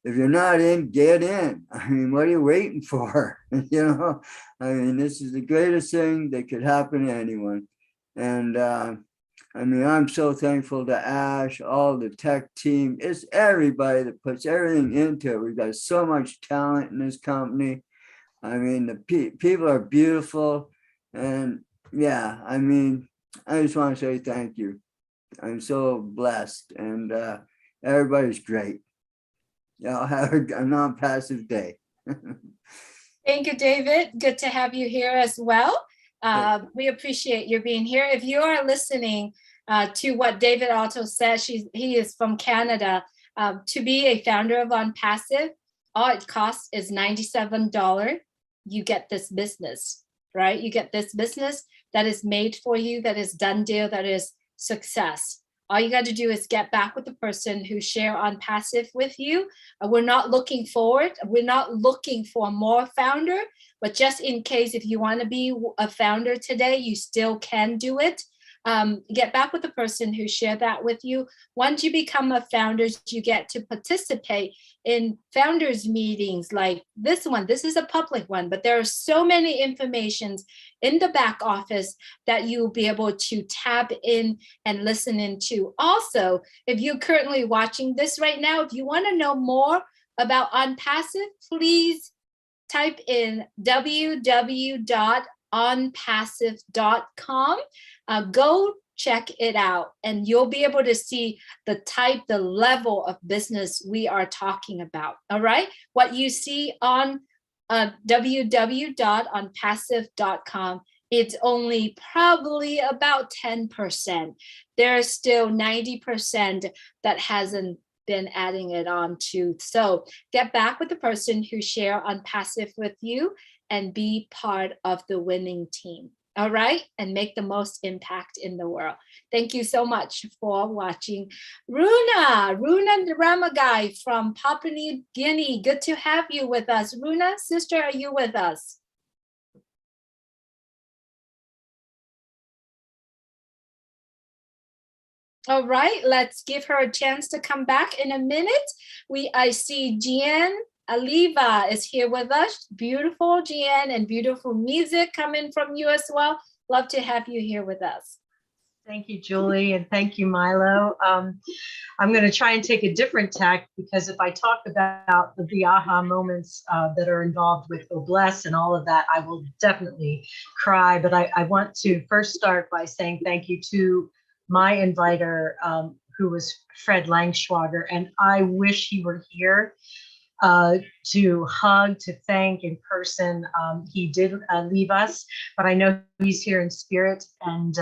if you're not in, get in. I mean, what are you waiting for? I mean, this is the greatest thing that could happen to anyone. And I mean, I'm so thankful to Ash, all the tech team. It's everybody that puts everything into it. We've got so much talent in this company. I mean, the people are beautiful. And yeah, I mean, I just want to say thank you. I'm so blessed, and everybody's great. Y'all have a non-passive day. Thank you, David. Good to have you here as well. We appreciate your being here. If you are listening to what David Otto said, he is from Canada. To be a founder of OnPassive, all it costs is $97. You get this business, right? You get this business that is made for you, that is done deal, that is success. All you got to do is get back with the person who share OnPassive with you. We're not looking forward. We're not looking for more founder, but just in case, if you want to be a founder today, you still can do it. get back with the person who shared that with you. Once you become a founder, you get to participate in founders meetings like this one. This is a public one, but there are so many informations in the back office that you'll be able to tap in and listen into. Also, if you're currently watching this right now, if you want to know more about OnPassive, please type in www.onpassive.com. Go check it out, and you'll be able to see the level of business we are talking about. All right. What you see on www.onpassive.com, it's only probably about 10%. There's still 90% that hasn't been adding it on to. So get back with the person who share OnPassive with you and be part of the winning team. All right, and make the most impact in the world. Thank you so much for watching. Runa Ramagai from Papua New Guinea. Good to have you with us. Runa, sister, are you with us? All right, let's give her a chance to come back in a minute. I see Jean Aliva is here with us. Beautiful, Jean, and beautiful music coming from you as well. Love to have you here with us. Thank you, Julie, and thank you, Milo. I'm going to try and take a different tack, because if I talk about the aha moments that are involved with Obless and all of that, I will definitely cry. But I want to first start by saying thank you to my inviter, who was Fred Langschwager, and I wish he were here to hug, to thank in person. He did leave us, but I know he's here in spirit, and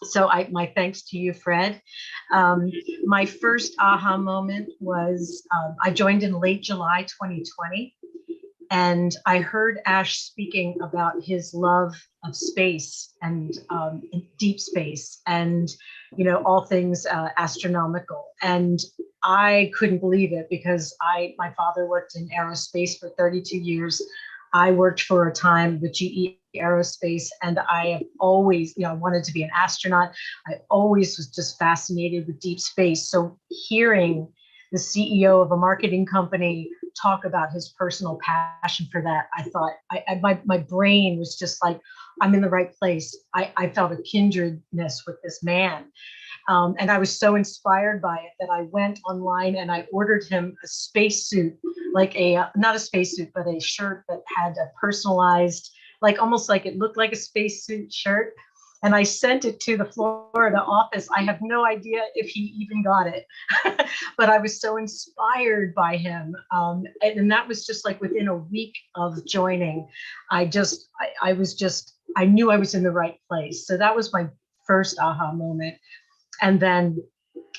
so my thanks to you, Fred. My first aha moment was I joined in late July 2020, and I heard Ash speaking about his love of space and deep space, and all things astronomical. And I couldn't believe it, because my father worked in aerospace for 32 years. I worked for a time with GE Aerospace, and I have always, wanted to be an astronaut. I always was just fascinated with deep space. So hearing the CEO of a marketing company talk about his personal passion for that, I thought my brain was just like, I'm in the right place. I felt a kindredness with this man. And I was so inspired by it that I went online and I ordered him a spacesuit, like not a spacesuit, but a shirt that had a personalized, almost like it looked like a spacesuit shirt. And I sent it to the Florida office. I have no idea if he even got it, but I was so inspired by him. And that was just like within a week of joining. I knew I was in the right place. So that was my first aha moment. And then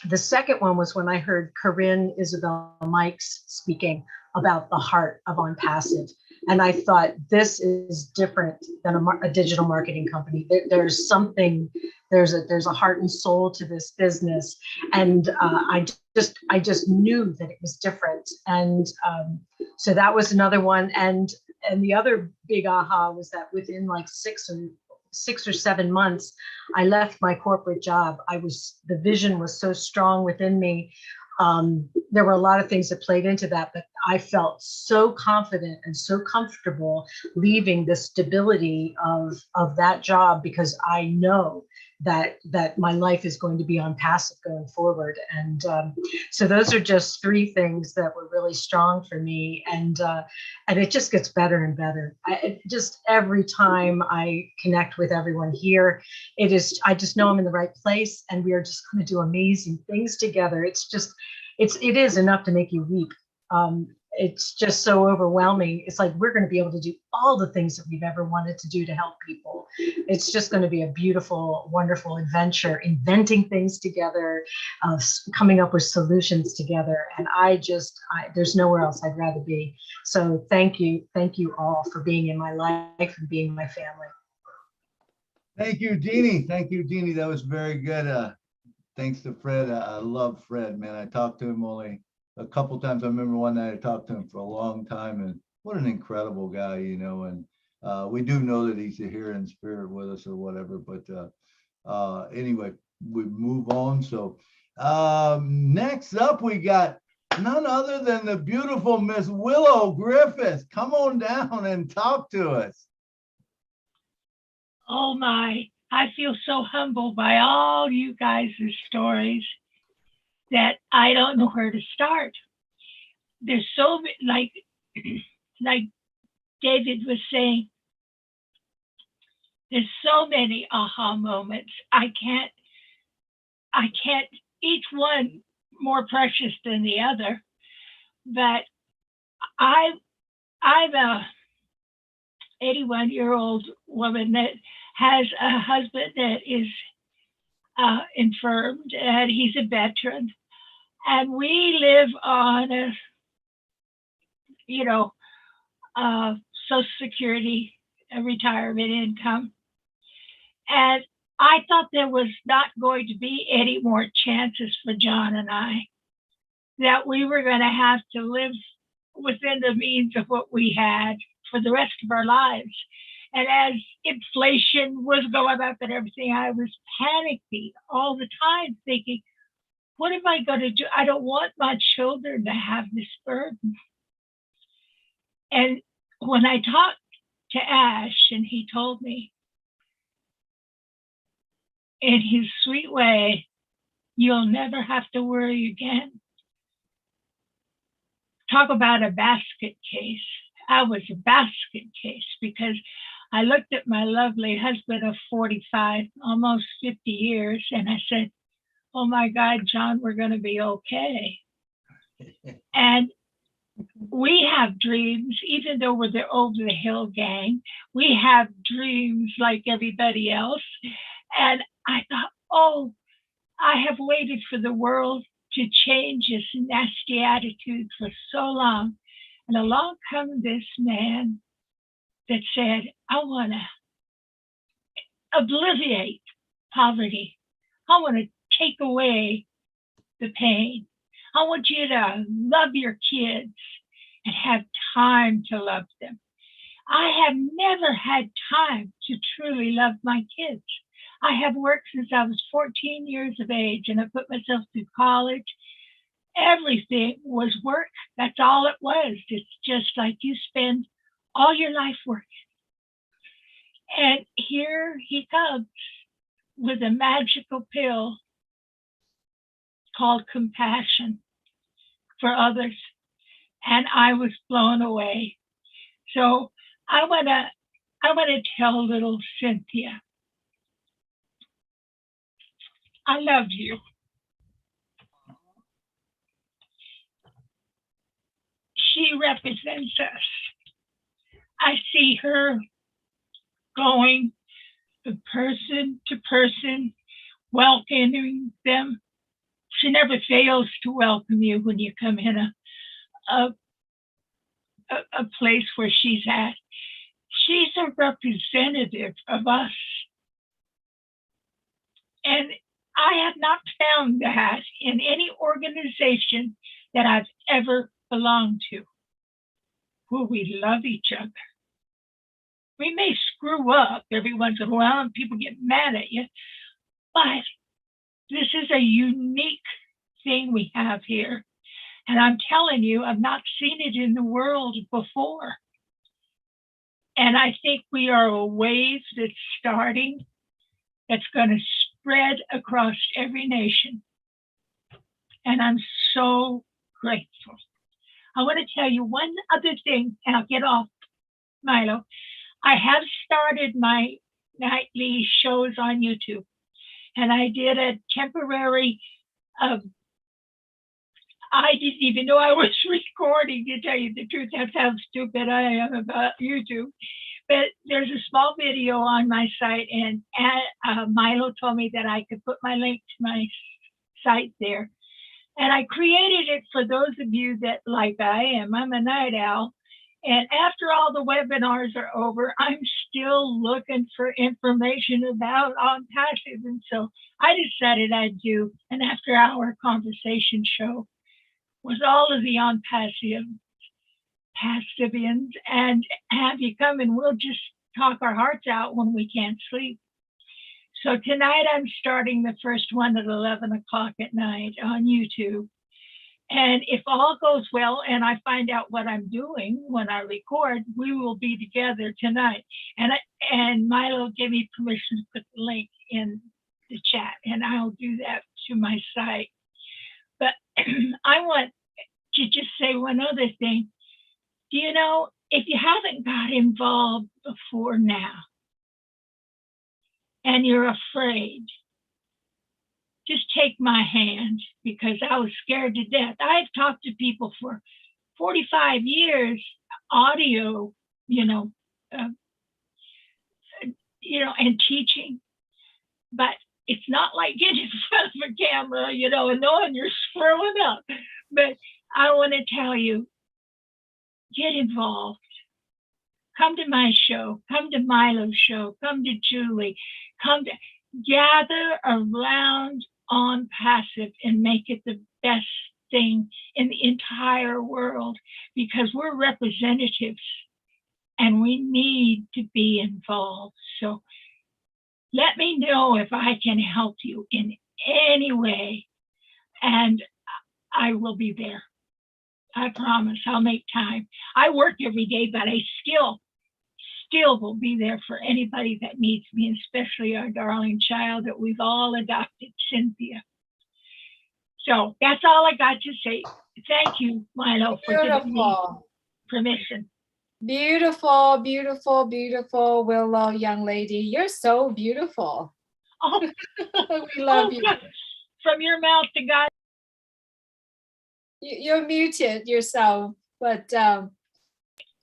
the second one was when I heard Corinne Isabel Mikes speaking about the heart of OnPassive. And I thought, this is different than a digital marketing company. There's something, there's a heart and soul to this business. And I just knew that it was different. And so that was another one. And the other big aha was that within like 6 or 7 months, I left my corporate job. The vision was so strong within me. There were a lot of things that played into that, but I felt so confident and so comfortable leaving the stability of that job, because I know that my life is going to be OnPassive going forward. And so those are just 3 things that were really strong for me. And it just gets better and better. Just every time I connect with everyone here, I just know I'm in the right place, and we are just going to do amazing things together. It is enough to make you weep. It's just so overwhelming. It's like we're going to be able to do all the things that we've ever wanted to do to help people. It's just going to be a beautiful, wonderful adventure, inventing things together, coming up with solutions together. And there's nowhere else I'd rather be. So thank you all for being in my life and being my family. Thank you, Jeannie. Thank you, Jeannie. That was very good. Thanks to Fred. I love Fred, man. I talked to him only a couple times. I remember one night I talked to him for a long time, and what an incredible guy, and we do know that he's here in spirit with us or whatever, but Anyway, we move on. So next up, we got none other than the beautiful Miss Willow Griffith. Come on down and talk to us. Oh my, I feel so humbled by all you guys' stories that I don't know where to start. There's so like David was saying, there's so many aha moments. I can't, each one more precious than the other, but I'm a 81-year-old woman that has a husband that is infirmed, and he's a veteran, and we live on Social Security, a retirement income. And I thought there was not going to be any more chances for John and I, that we were going to have to live within the means of what we had for the rest of our lives. And as inflation was going up and everything, I was panicking all the time, thinking, what am I going to do? I don't want my children to have this burden. And when I talked to Ash, and he told me in his sweet way, you'll never have to worry again. Talk about a basket case. I was a basket case because I looked at my lovely husband of 45, almost 50 years, and I said, oh my God, John, we're going to be okay. And we have dreams, even though we're the over the hill gang, we have dreams like everybody else. And I thought, oh, I have waited for the world to change its nasty attitude for so long. And along comes this man that said, I want to obliviate poverty. I want to take away the pain. I want you to love your kids and have time to love them. I have never had time to truly love my kids. I have worked since I was 14 years of age, and I put myself through college. Everything was work. That's all it was. It's just like you spend all your life working. And here he comes with a magical pill called compassion for others. And I was blown away. So I want to tell little Cynthia, I love you. She represents us. I see her going from person to person, welcoming them. She never fails to welcome you when you come in a place where she's at. She's a representative of us. And I have not found that in any organization that I've ever belonged to, where we love each other. We may screw up every once in a while and people get mad at you, but this is a unique thing we have here. And I'm telling you, I've not seen it in the world before. And I think we are a wave that's starting, that's going to spread across every nation. And I'm so grateful. I want to tell you one other thing, and I'll get off, Milo. I have started my nightly shows on YouTube, and I did a temporary, I didn't even know I was recording, to tell you the truth. That's how stupid I am about YouTube. But there's a small video on my site, and Milo told me that I could put my link to my site there. And I created it for those of you that, like I am, I'm a night owl. And after all the webinars are over, I'm still looking for information about On Passive. And so I decided I'd do an after-hour conversation show with all of the On Passivians, and have you come and we'll just talk our hearts out when we can't sleep. So tonight I'm starting the first one at 11 o'clock at night on YouTube. And if all goes well and I find out what I'm doing when I record, we will be together tonight. And Milo gave me permission to put the link in the chat, and I'll do that to my site. But I want to just say one other thing. Do you know, if you haven't got involved before now and you're afraid, just take my hand, because I was scared to death. I've talked to people for 45 years, audio, and teaching, but it's not like getting in front of a camera, and knowing you're screwing up. But I want to tell you, get involved. Come to my show, come to Milo's show, come to Julie, gather around on Passive and make it the best thing in the entire world, because we're representatives and we need to be involved. So let me know if I can help you in any way, and I will be there. I promise I'll make time. I work every day, but I still will be there for anybody that needs me, and especially our darling child that we've all adopted, Cynthia. So that's all I got to say. Thank you, Milo, for giving me permission. Beautiful, beautiful, beautiful, Willow, young lady. You're so beautiful. Oh, we love you. From your mouth to God. You're muted yourself, but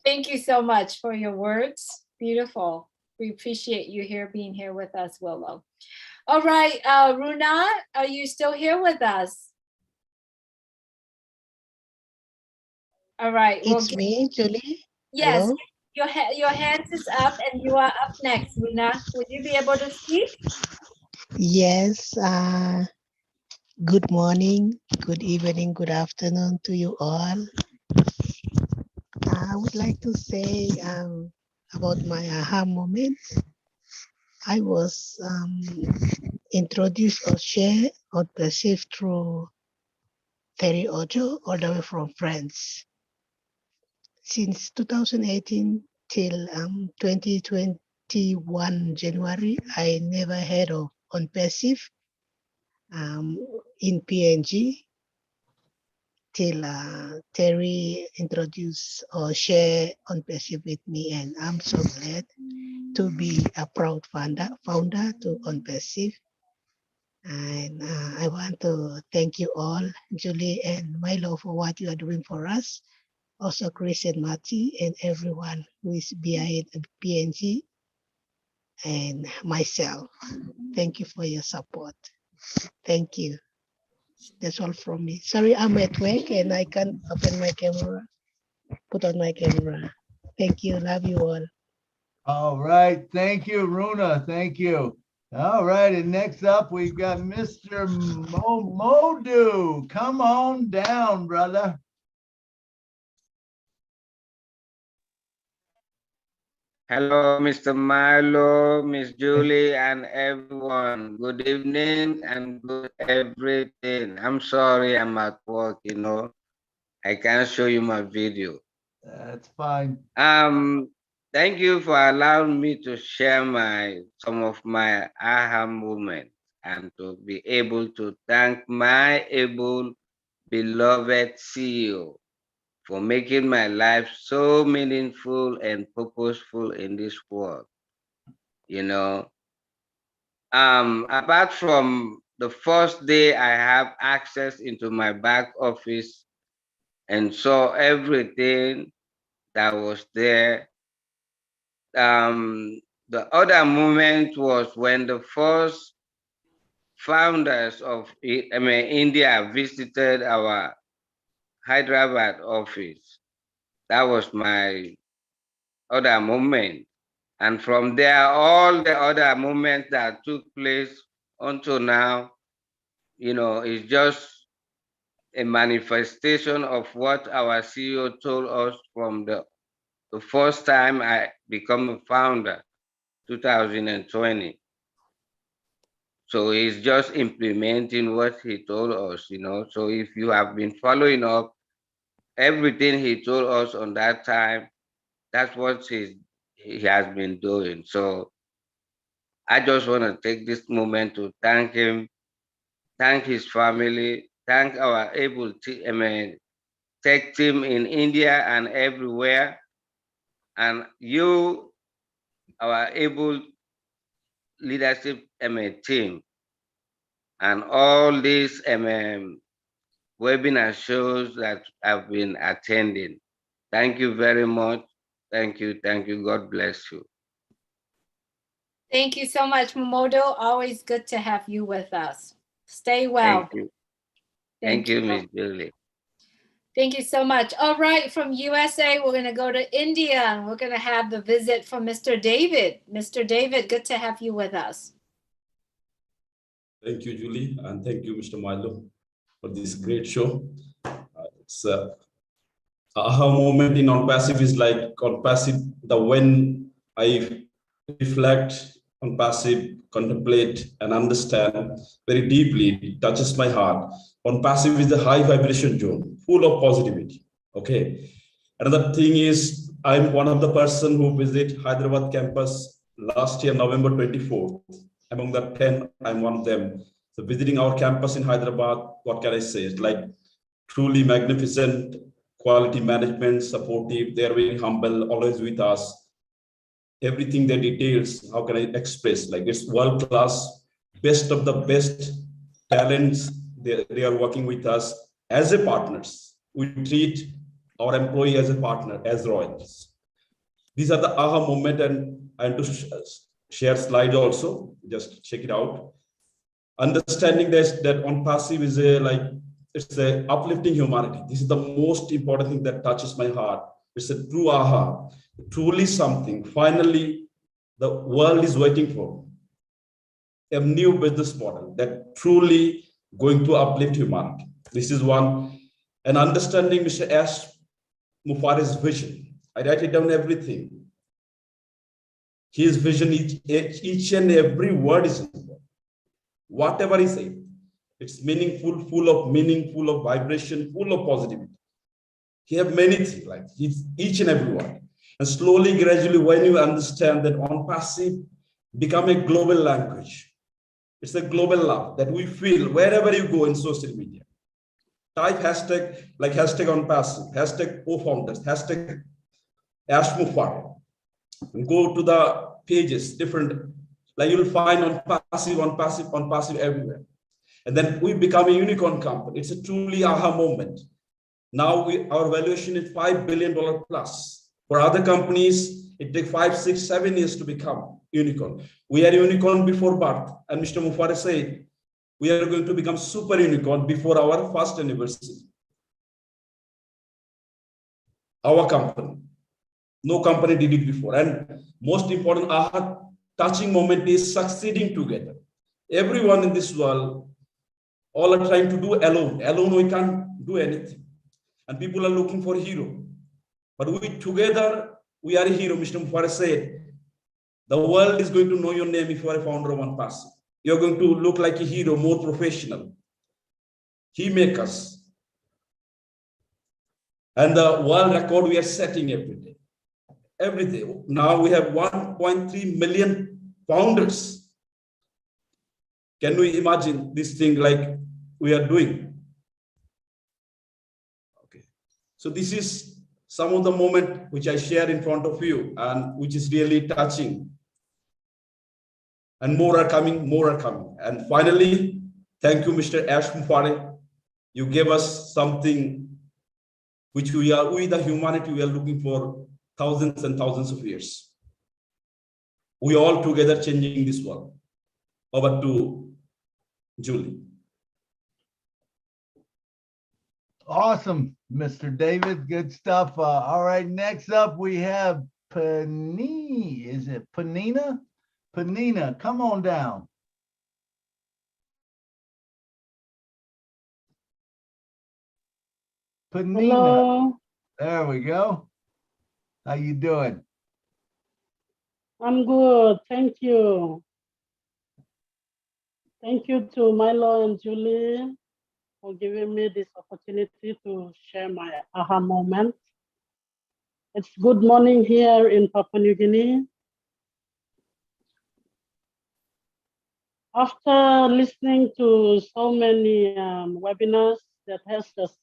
thank you so much for your words. Beautiful. We appreciate you being here with us, Willow. All right, Runa, are you still here with us? All right. It's me, Julie. Yes, Hello? your hand is up and you are up next, Runa. Would you be able to speak? Yes. Good morning, good evening, good afternoon to you all. I would like to say about my aha moment. I was introduced or shared or perceived through Terry Ojo all the way from France. Since 2018 till 2021 January, I never heard of Unpassive in PNG till Terry introduced or share Unpassive with me, and I'm so glad to be a proud founder to Unpassive. And I want to thank you all, Julie and Milo, for what you are doing for us. Also Chris and Marty and everyone who is behind PNG and myself. Thank you for your support. Thank you. That's all from me. Sorry, I'm at work and I can't open my camera, put on my camera. Thank you. Love you all. All right. Thank you, Runa. Thank you. All right. And next up, we've got Mr. Modu. Come on down, brother. Hello, Mr. Milo, Miss Julie, and everyone. Good evening and good everything. I'm sorry I'm at work, I can't show you my video. That's fine. Thank you for allowing me to share some of my aha moments and to be able to thank my able, beloved CEO for making my life so meaningful and purposeful in this world. Apart from the first day I have access into my back office and saw everything that was there. The other moment was when the first founders of India visited our Hyderabad office. That was my other moment. And from there, all the other moments that took place until now, is just a manifestation of what our CEO told us from the first time I become a founder, 2020. So he's just implementing what he told us, you know. So if you have been following up everything he told us on that time, that's what he has been doing. So I just want to take this moment to thank him, thank his family, thank our tech team in India and everywhere, and you, our able leadership team, and all these webinar shows that I've been attending. Thank you very much. Thank you. Thank you. God bless you. Thank you so much, Momodo. Always good to have you with us. Stay well. Thank you. Thank you, Miss Julie. Thank you so much. All right, from USA, we're going to go to India, and we're going to have the visit from Mr. David. Mr. David, good to have you with us. Thank you, Julie, and thank you, Mr. Milo, for this great show. It's aha moment in on passive is like on passive, when I reflect on passive, contemplate and understand very deeply, it touches my heart. On passive is the high vibration zone, full of positivity. Okay. Another thing is, I'm one of the person who visit Hyderabad campus last year, November 24th. Among the 10, I'm one of them. So visiting our campus in Hyderabad, what can I say? It's like truly magnificent, quality management, supportive. They're very humble, always with us. Everything they details, how can I express? Like it's world class, best of the best talents. They are working with us as a partners. We treat our employee as a partner, as royals. These are the aha moment, and I want to share slides also. Just check it out. Understanding that on passive is it's a uplifting humanity. This is the most important thing that touches my heart. It's a true aha, truly something. Finally, the world is waiting for a new business model that truly going to uplift humanity. This is one. And understanding Mr. Ash Mufare's vision. I write it down everything. His vision, each and every word is important. Whatever he said, it's meaningful, full of meaning, full of vibration, full of positivity. He have many things, like each and every one. And slowly, gradually, when you understand that on passive become a global language, it's a global love that we feel wherever you go in social media. Type hashtag, like hashtag on passive, hashtag co-founders, hashtag Ash Mufare. And go to the pages, different, like you'll find on passive everywhere. And then we become a unicorn company. It's a truly aha moment. Now our valuation is $5 billion plus. For other companies, it takes 5, 6, 7 years to become unicorn. We are unicorn before birth. And Mr. Mufare said, we are going to become super unicorn before our first anniversary. Our company. No company did it before. And most important aha touching moment is succeeding together. Everyone in this world, all are trying to do alone. Alone, we can't do anything. And people are looking for a hero. But we together, we are a hero. Mr. Mufare said, the world is going to know your name if you are a founder of OnePassive. You're going to look like a hero, more professional. He makes us. And the world record we are setting every day. Every day. Now we have 1.3 million founders. Can we imagine this thing like we are doing? Okay. So this is some of the moment which I share in front of you and which is really touching. And more are coming, more are coming. And finally, thank you, Mr. Ash Mufare. You gave us something which we the humanity, we are looking for thousands and thousands of years. We all together changing this world. Over to Julie. Awesome, Mr. David. Good stuff. All right, next up we have Panini. Is it Panina? Panina, come on down. Panina. Hello. There we go. How you doing? I'm good. Thank you. Thank you to Milo and Julie for giving me this opportunity to share my aha moment. It's good morning here in Papua New Guinea. After listening to so many webinars that has just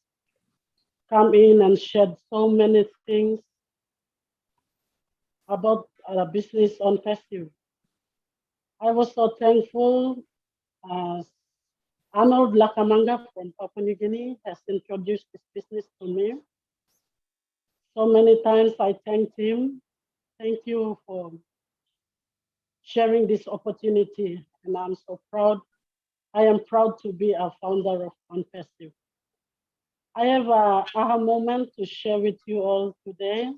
come in and shared so many things about business on festive, I was so thankful as Arnold Lakamanga from Papua New Guinea has introduced this business to me. So many times I thanked him. Thank you for sharing this opportunity, and I'm so proud. I am proud to be a founder of OnFestive. I have an aha moment to share with you all today.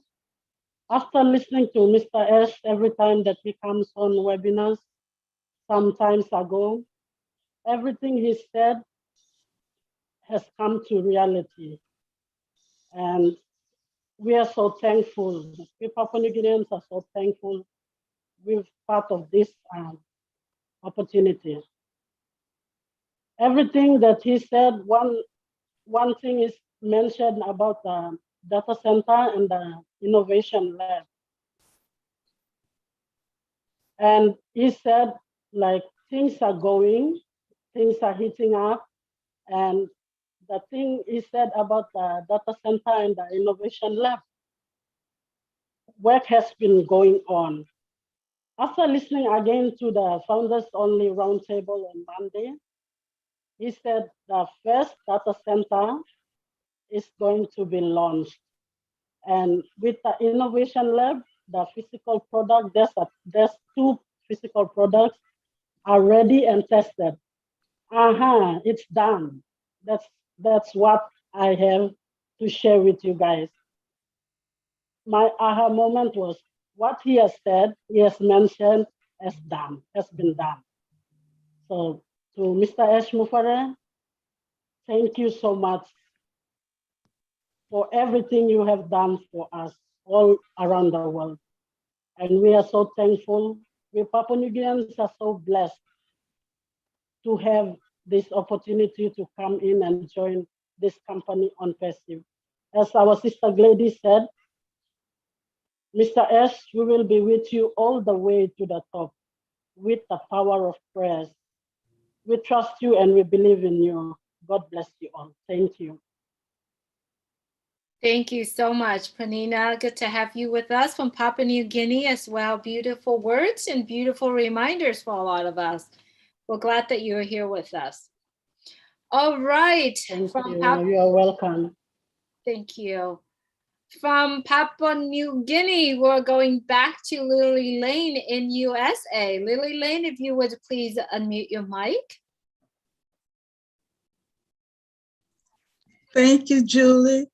After listening to Mr. Ash every time that he comes on webinars some times ago, everything he said has come to reality. And we are so thankful. We Papua New Guineans are so thankful we're part of this opportunity. Everything that he said, one thing is mentioned about the data center and the innovation lab. And he said, like, things are going, things are heating up. And the thing he said about the data center and the innovation lab, work has been going on. After listening again to the Founders Only Roundtable on Monday, he said the first data center is going to be launched. And with the innovation lab, the physical product, there's 2 physical products are ready and tested. It's done. That's what I have to share with you guys. My aha moment was what he has said, he has mentioned, has been done. So to Mr. Ash Mufare, thank you so much for everything you have done for us all around the world. And we are so thankful. We Papua New Guineans are so blessed to have this opportunity to come in and join this company OnFestive. As our sister Gladys said, Mr. Ash, we will be with you all the way to the top with the power of prayers. We trust you and we believe in you. God bless you all. Thank you. Thank you so much, Panina. Good to have you with us from Papua New Guinea as well. Beautiful words and beautiful reminders for a lot of us. We're glad that you're here with us. All right. Thank you. You're welcome. Thank you. From Papua New Guinea, we're going back to Lily Lane in USA. Lily Lane, if you would please unmute your mic. Thank you, Julie.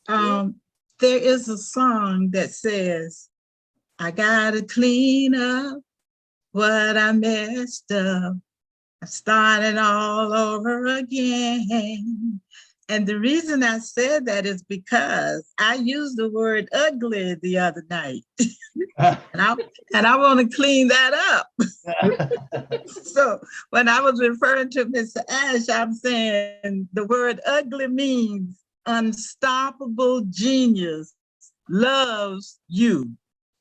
There is a song that says, I gotta clean up what I messed up. I started all over again. And the reason I said that is because I used the word ugly the other night. and I want to clean that up. So when I was referring to Mr. Ash, I'm saying the word ugly means unstoppable genius loves you.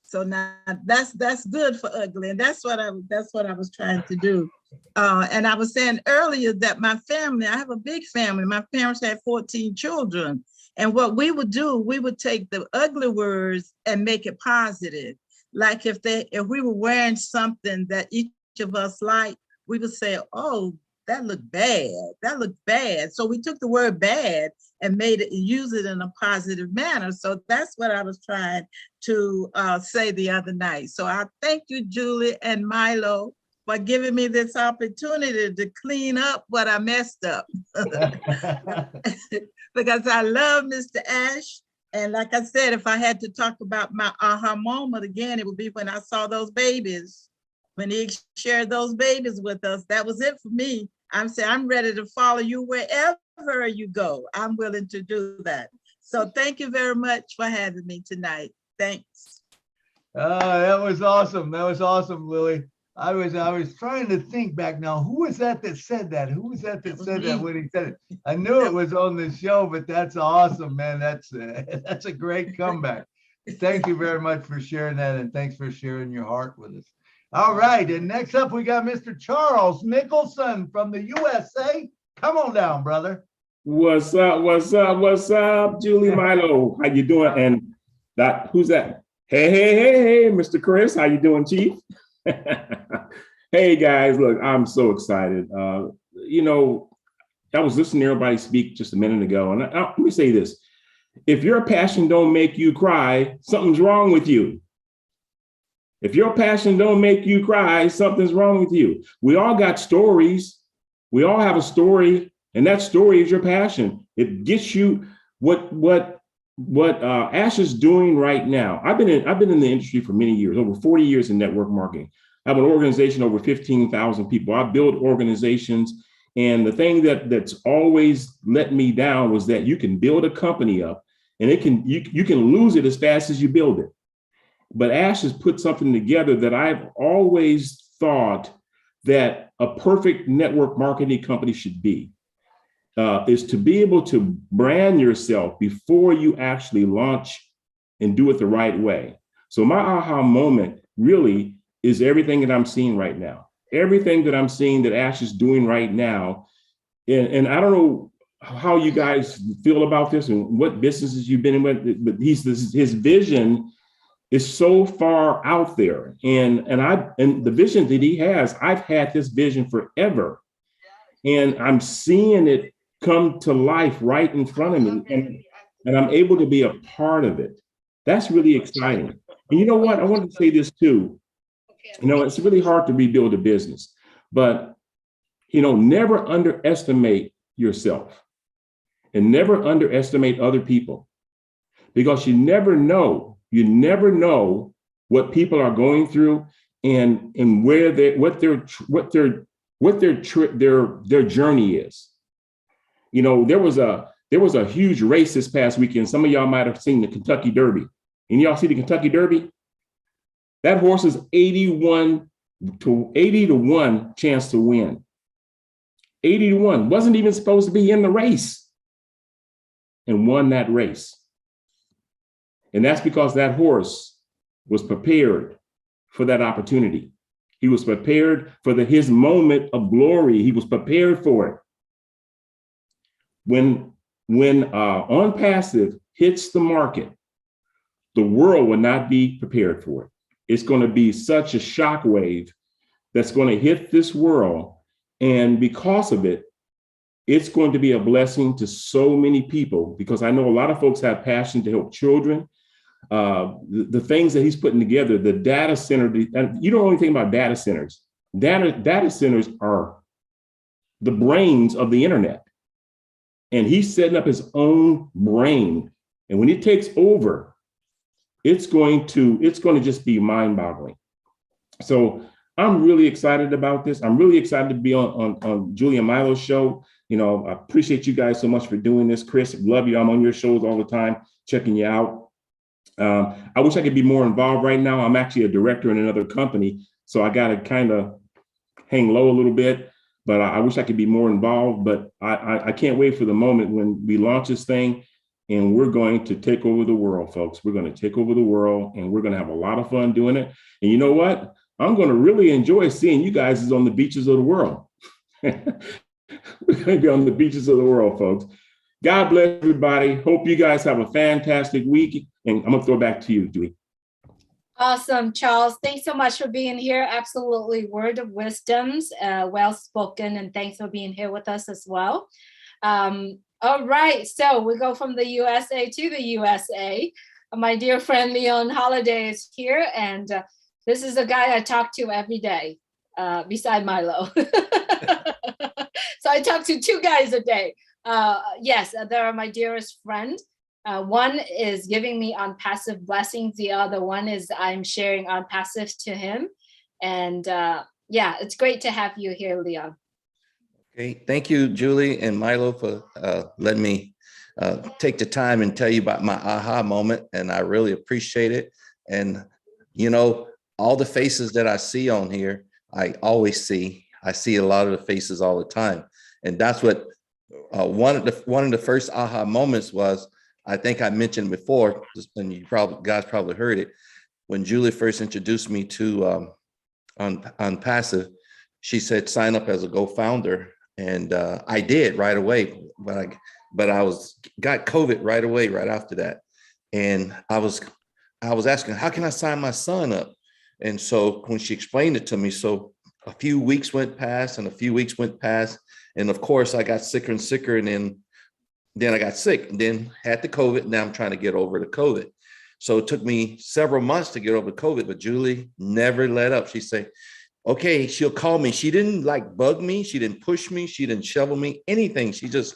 So now that's good for ugly, and that's what I was trying to do. And I was saying earlier that my family, I have a big family. My parents had 14 children, and what we would do, we would take the ugly words and make it positive. Like if we were wearing something that each of us liked, we would say, "Oh, that looked bad. That looked bad." So we took the word bad and made it, use it in a positive manner. So that's what I was trying to say the other night. So I thank you, Julie and Milo, for giving me this opportunity to clean up what I messed up. Because I love Mr. Ash. And like I said, if I had to talk about my aha moment again, it would be when I saw those babies. When he shared those babies with us, that was it for me. I'm saying, I'm ready to follow you wherever you go. I'm willing to do that. So thank you very much for having me tonight. Thanks. That was awesome. That was awesome, Lily. I was trying to think back now. Who was that said that? Who was that said that when he said it? I knew it was on the show, but that's awesome, man. That's a great comeback. Thank you very much for sharing that, and thanks for sharing your heart with us. All right, and next up we got Mr. Charles Nicholson from the USA. Come on down, brother. What's up? What's up? What's up, Julie Milo? How you doing? And that who's that? Hey, Mr. Chris, how you doing, Chief? Hey guys, look, I'm so excited. You know, I was listening to everybody speak just a minute ago, and let me say this: if your passion don't make you cry, something's wrong with you. If your passion don't make you cry, something's wrong with you. We all got stories. We all have a story, and that story is your passion. It gets you what Ash is doing right now. I've been in the industry for many years, over 40 years in network marketing. I have an organization over 15,000 people. I build organizations, and the thing that's always let me down was that you can build a company up, and you can lose it as fast as you build it. But Ash has put something together that I've always thought that a perfect network marketing company should be, is to be able to brand yourself before you actually launch and do it the right way. So my aha moment really is everything that I'm seeing right now. Everything that I'm seeing that Ash is doing right now. And I don't know how you guys feel about this and what businesses you've been in with, but his vision is so far out there. And the vision that he has, I've had this vision forever. And I'm seeing it come to life right in front of me. And I'm able to be a part of it. That's really exciting. And you know what? I wanted to say this too. You know, it's really hard to rebuild a business, but, you know, never underestimate yourself and never underestimate other people, because you never know what people are going through and where what their journey is. You know, there was a huge race this past weekend. Some of y'all might have seen the Kentucky Derby. And y'all see the Kentucky Derby? That horse is 80 to 1 chance to win. 80 to 1. Wasn't even supposed to be in the race and won that race. And that's because that horse was prepared for that opportunity. He was prepared for his moment of glory. He was prepared for it. When On Passive hits the market, the world will not be prepared for it. It's going to be such a shockwave that's going to hit this world. And because of it, it's going to be a blessing to so many people, because I know a lot of folks have passion to help children. The things that he's putting together, the data center, and you don't know anything about data centers. Data centers are the brains of the internet. And he's setting up his own brain. And when it takes over, it's going to just be mind-boggling. So I'm really excited about this. I'm really excited to be on Julie and Milo's show. You know, I appreciate you guys so much for doing this. Chris, love you. I'm on your shows all the time, checking you out. I wish I could be more involved right now. I'm actually a director in another company, so I got to kind of hang low a little bit, but I wish I could be more involved. But I can't wait for the moment when we launch this thing. And we're going to take over the world, folks. We're going to take over the world, and we're going to have a lot of fun doing it. And you know what? I'm going to really enjoy seeing you guys on the beaches of the world. We're going to be on the beaches of the world, folks. God bless everybody. Hope you guys have a fantastic week. And I'm going to throw it back to you, Julie. Awesome, Charles. Thanks so much for being here. Absolutely. Word of wisdoms, well spoken. And thanks for being here with us as well. All right, so we go from the USA to the USA. My dear friend Leon Holiday is here, and this is a guy I talk to every day, beside Milo. So I talk to 2 guys a day. Yes, they are my dearest friend. One is giving me On Passive blessings. The other one is I'm sharing On Passive to him. And yeah, it's great to have you here, Leon. Okay, thank you, Julie and Milo, for letting me take the time and tell you about my aha moment, and I really appreciate it. And, you know, all the faces that I see on here, I always see. I see a lot of the faces all the time. And that's what one of the first aha moments was. I think I mentioned before, and you guys probably heard it, when Julie first introduced me to on Passive. She said sign up as a co-founder, and I did right away. But I got COVID right away, right after that, and I was asking, how can I sign my son up? And so when she explained it to me, so a few weeks went past, and a few weeks went past, and of course I got sicker and sicker, and then I got sick, and then had the COVID. Now I'm trying to get over the COVID. So it took me several months to get over COVID, but Julie never let up. She said, okay, she'll call me. She didn't like bug me. She didn't push me. She didn't shovel me, anything. She just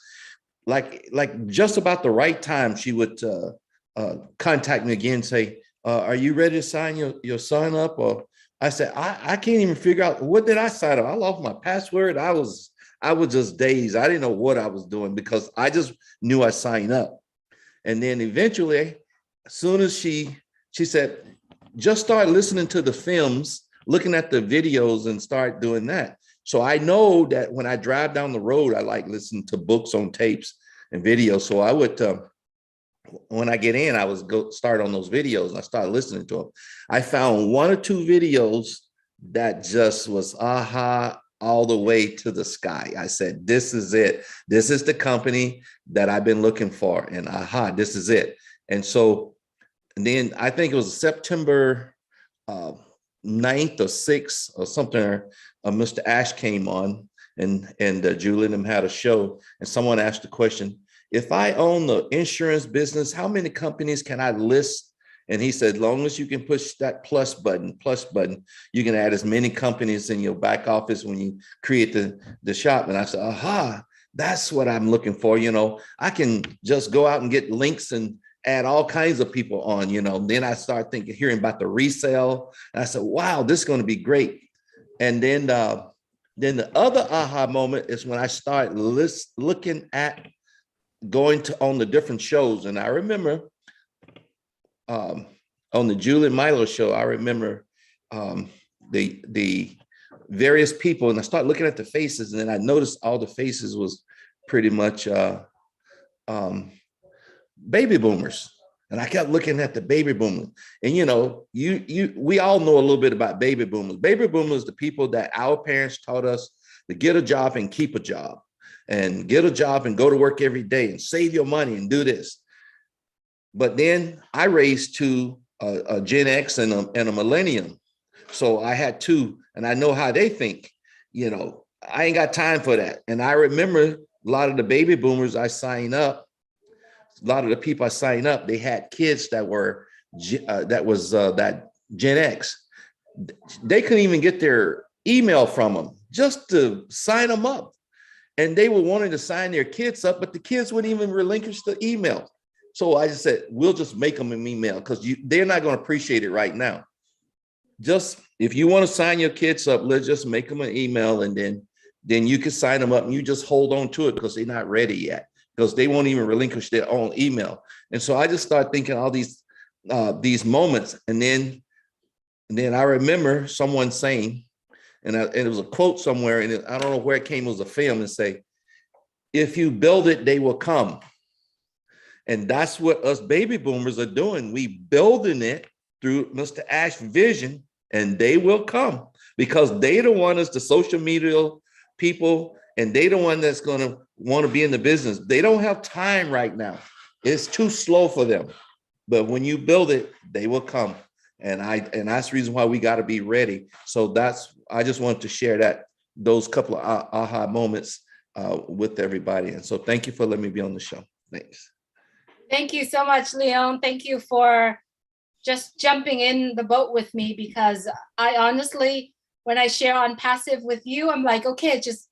like just about the right time, she would contact me again, say, are you ready to sign your son up? Or I said, I can't even figure out, what did I sign up? I lost my password. I was just dazed. I didn't know what I was doing because I just knew I signed up. And then eventually, as soon as she said, just start listening to the films, looking at the videos, and start doing that. So I know that when I drive down the road, I like listening to books on tapes and videos. So I would, when I get in, I was start on those videos, and I started listening to them. I found 1 or 2 videos that just was aha all the way to the sky. I said, this is it. This is the company that I've been looking for, and aha, this is it. And so, and then I think it was September 9th or 6th or something, Mr. Ash came on, and Julie and them had a show, and someone asked the question, if I own the insurance business, how many companies can I list? And he said, as long as you can push that plus button, you can add as many companies in your back office when you create the shop. And I said, aha, that's what I'm looking for. You know, I can just go out and get links and add all kinds of people on, you know. Then I start hearing about the resale. And I said, wow, this is going to be great. And then the other aha moment is when I start looking at going on the different shows. And I remember on the Julie and Milo show, I remember the various people, and I started looking at the faces, and then I noticed all the faces was pretty much baby boomers. And I kept looking at the baby boomers. And you know, we all know a little bit about baby boomers. Baby boomers, the people that our parents taught us to get a job and keep a job, and get a job and go to work every day and save your money and do this. But then I raised two, a Gen X and a millennium. So I had 2, and I know how they think. You know, I ain't got time for that. And I remember a lot of the baby boomers I signed up, a lot of the people I signed up, they had kids that were, that Gen X. They couldn't even get their email from them just to sign them up. And they were wanting to sign their kids up, but the kids wouldn't even relinquish the email. So I just said, we'll just make them an email, because they're not going to appreciate it right now. Just if you want to sign your kids up, let's just make them an email, and then you can sign them up, and you just hold on to it because they're not ready yet, because they won't even relinquish their own email. And so I just started thinking all these moments. And then I remember someone saying, and it was a quote somewhere, and I don't know where it came, it was a film, and say, if you build it, they will come. And that's what us baby boomers are doing. We building it through Mr. Ash's vision, and they will come, because they the one is the social media people, and they the one that's going to want to be in the business. They don't have time right now. It's too slow for them. But when you build it, they will come. And that's the reason why we got to be ready. So I just wanted to share those couple of aha moments with everybody. And so thank you for letting me be on the show. Thanks. Thank you so much, Leon. Thank you for just jumping in the boat with me, because I honestly, when I share on Passive with you, I'm like, okay, just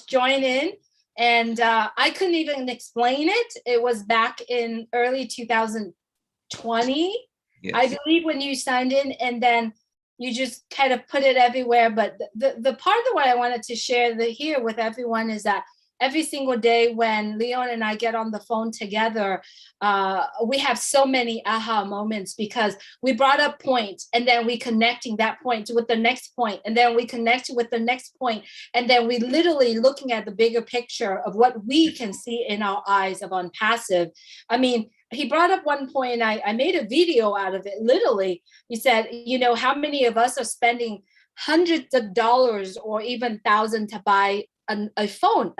join in. And I couldn't even explain it. It was back in early 2020. Yes. I believe, when you signed in, and then you just kind of put it everywhere. But the part of what I wanted to share here with everyone is that every single day when Leon and I get on the phone together, we have so many aha moments because we brought up points and then we connecting that point with the next point, and then we connect with the next point, and then we literally looking at the bigger picture of what we can see in our eyes of Unpassive. I mean, he brought up one point, I made a video out of it. Literally, he said, you know, how many of us are spending hundreds of dollars or even thousands to buy an iPhone?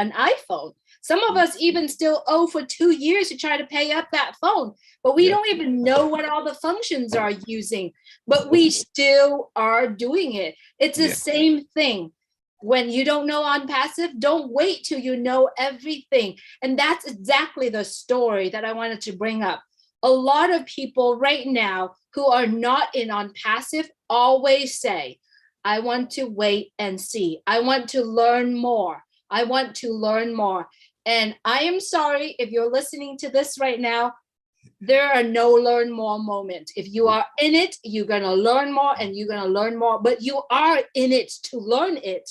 Some of us even still owe for 2 years to try to pay up that phone, but we don't even know what all the functions are using, but we still are doing it. It's the same thing. When you don't know Unpassive, don't wait till you know everything. And that's exactly the story that I wanted to bring up. A lot of people right now who are not in Unpassive always say, I want to wait and see. I want to learn more. I want to learn more. And I am sorry if you're listening to this right now, there are no learn more moments. If you are in it, you're going to learn more and you're going to learn more, but you are in it to learn it,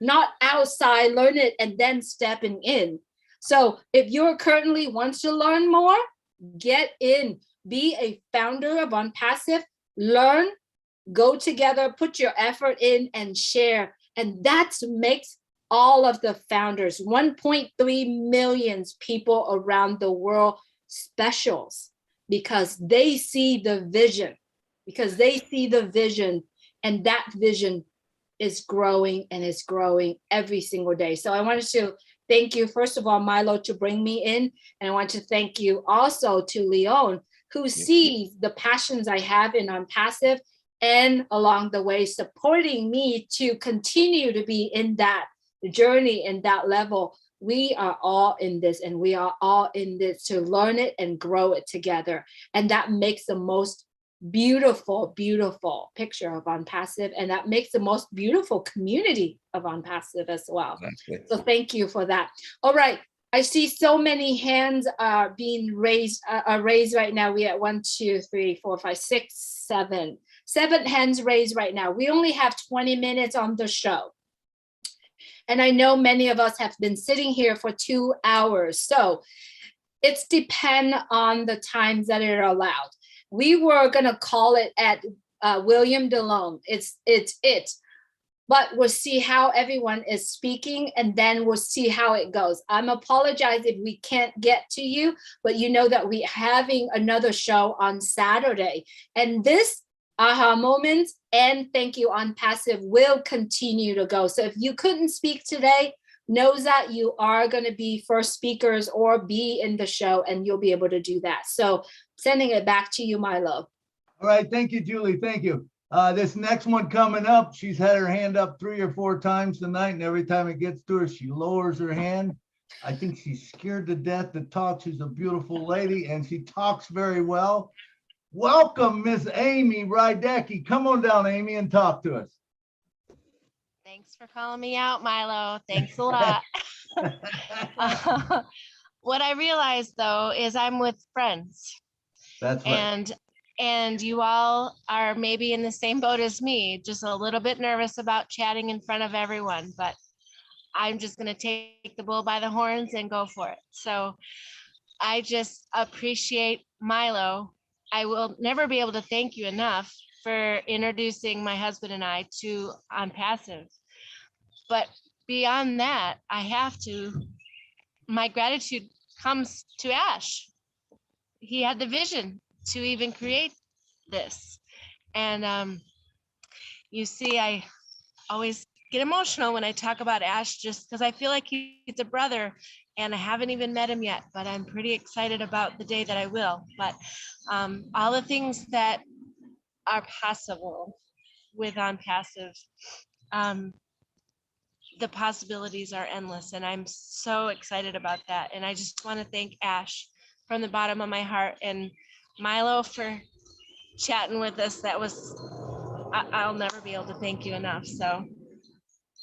not outside, learn it and then stepping in. So if you're currently wants to learn more, get in, be a founder of Unpassive, learn, go together, put your effort in and share. And that makes all of the founders, 1.3 million people around the world, specials, because they see the vision, and that vision is growing and is growing every single day. So I wanted to thank you, first of all, Milo, to bring me in. And I want to thank you also to Leon, who sees the passions I have in Unpassive and along the way supporting me to continue to be in that journey and that level. We are all in this, and we are all in this to learn it and grow it together. And that makes the most beautiful, beautiful picture of Unpassive, and that makes the most beautiful community of Unpassive as well. So thank you for that. All right, I see so many hands are being raised right now. We at 1, 2, 3, 4, 5, 6, 7 hands raised right now. We only have 20 minutes on the show. And I know many of us have been sitting here for 2 hours. So it's depend on the times that are allowed. We were gonna call it at William DeLone. It's it. But we'll see how everyone is speaking, and then we'll see how it goes. I'm apologize if we can't get to you, but you know that we're having another show on Saturday. And this aha moments and thank you Unpassive will continue to go. So if you couldn't speak today, know that you are going to be first speakers or be in the show, and you'll be able to do that. So sending it back to you, Milo. All right, thank you, Julie. Thank you. This next one coming up, she's had her hand up 3 or 4 times tonight, and every time it gets to her, she lowers her hand. I think she's scared to death to talk. She's a beautiful lady, and she talks very well. Welcome, Miss Amy Rydecki. Come on down, Amy, and talk to us. Thanks for calling me out, Milo. Thanks a lot. What I realized, though, is I'm with friends. That's right. And you all are maybe in the same boat as me, just a little bit nervous about chatting in front of everyone, but I'm just going to take the bull by the horns and go for it. So I just appreciate Milo. I will never be able to thank you enough for introducing my husband and I to Unpassive. But beyond that, my gratitude comes to Ash. He had the vision to even create this. And you see, I always get emotional when I talk about Ash, just because I feel like he's a brother, and I haven't even met him yet, but I'm pretty excited about the day that I will. But all the things that are possible with Unpassive, the possibilities are endless, and I'm so excited about that. And I just want to thank Ash from the bottom of my heart, and Milo for chatting with us. That was, I'll never be able to thank you enough. So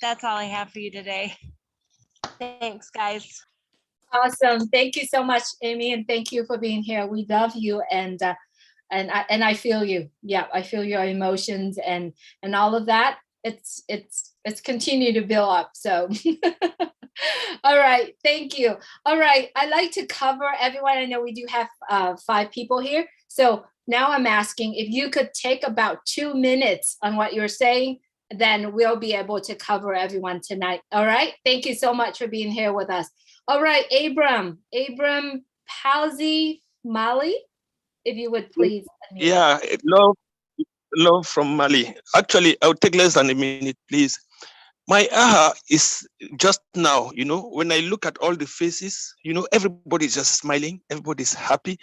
that's all I have for you today. Thanks, guys. Awesome. Thank you so much, Amy, and thank you for being here. We love you, and I feel you. Yeah, I feel your emotions and all of that. It's continue to build up. So All right, thank you. All right, I'd like to cover everyone. I know we do have 5 people here. So now I'm asking if you could take about 2 minutes on what you're saying, then we'll be able to cover everyone tonight. All right, thank you so much for being here with us. All right, Abram Palsy Mali, if you would please. Yeah, love from Mali. Actually, I'll take less than a minute, please. My aha is just now, when I look at all the faces, everybody's just smiling, everybody's happy.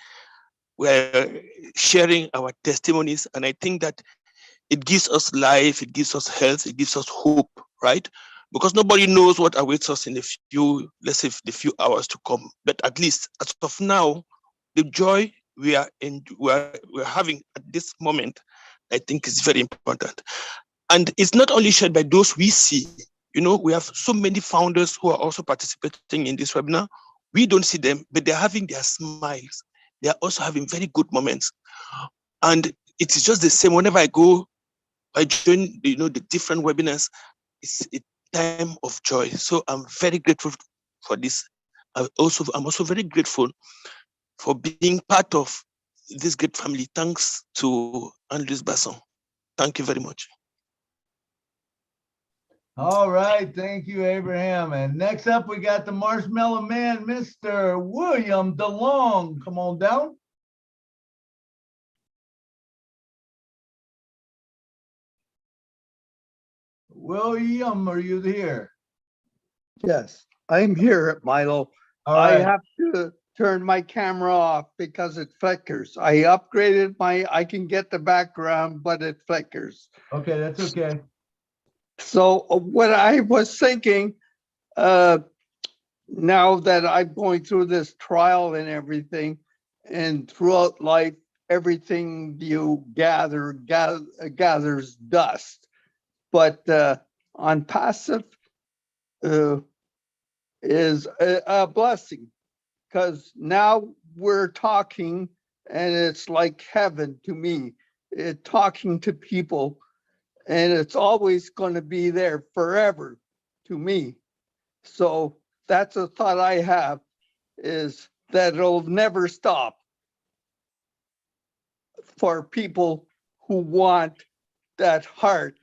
We're sharing our testimonies, and I think that it gives us life, it gives us health, it gives us hope, right? Because nobody knows what awaits us in let's say the few hours to come. But at least as of now, the joy we're having at this moment, I think is very important. And it's not only shared by those we see. We have so many founders who are also participating in this webinar. We don't see them, but they're having their smiles. They're also having very good moments. And it's just the same whenever I join, the different webinars, it's a time of joy. So I'm very grateful for this. I'm also very grateful for being part of this great family. Thanks to Andres Basson. Thank you very much. All right, thank you, Abraham. And next up, we got the Marshmallow Man, Mr. William DeLong. Come on down. William, are you here? Yes, I'm here, Milo. All right. I have to turn my camera off because it flickers. I upgraded I can get the background, but it flickers. Okay, that's okay. So what I was thinking, now that I'm going through this trial and everything, and throughout life, everything you gathers dust. But on passive is a blessing, because now we're talking and it's like heaven to me. Talking to people, and it's always going to be there forever to me. So that's a thought I have, is that it'll never stop for people who want that heart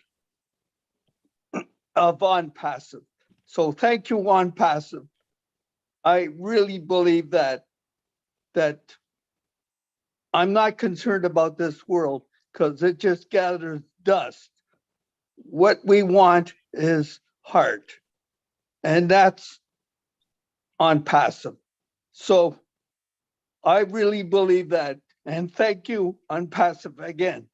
of OnPassive. So thank you, OnPassive. I really believe that I'm not concerned about this world because it just gathers dust. What we want is heart, and that's OnPassive. So I really believe that, and thank you, OnPassive, again.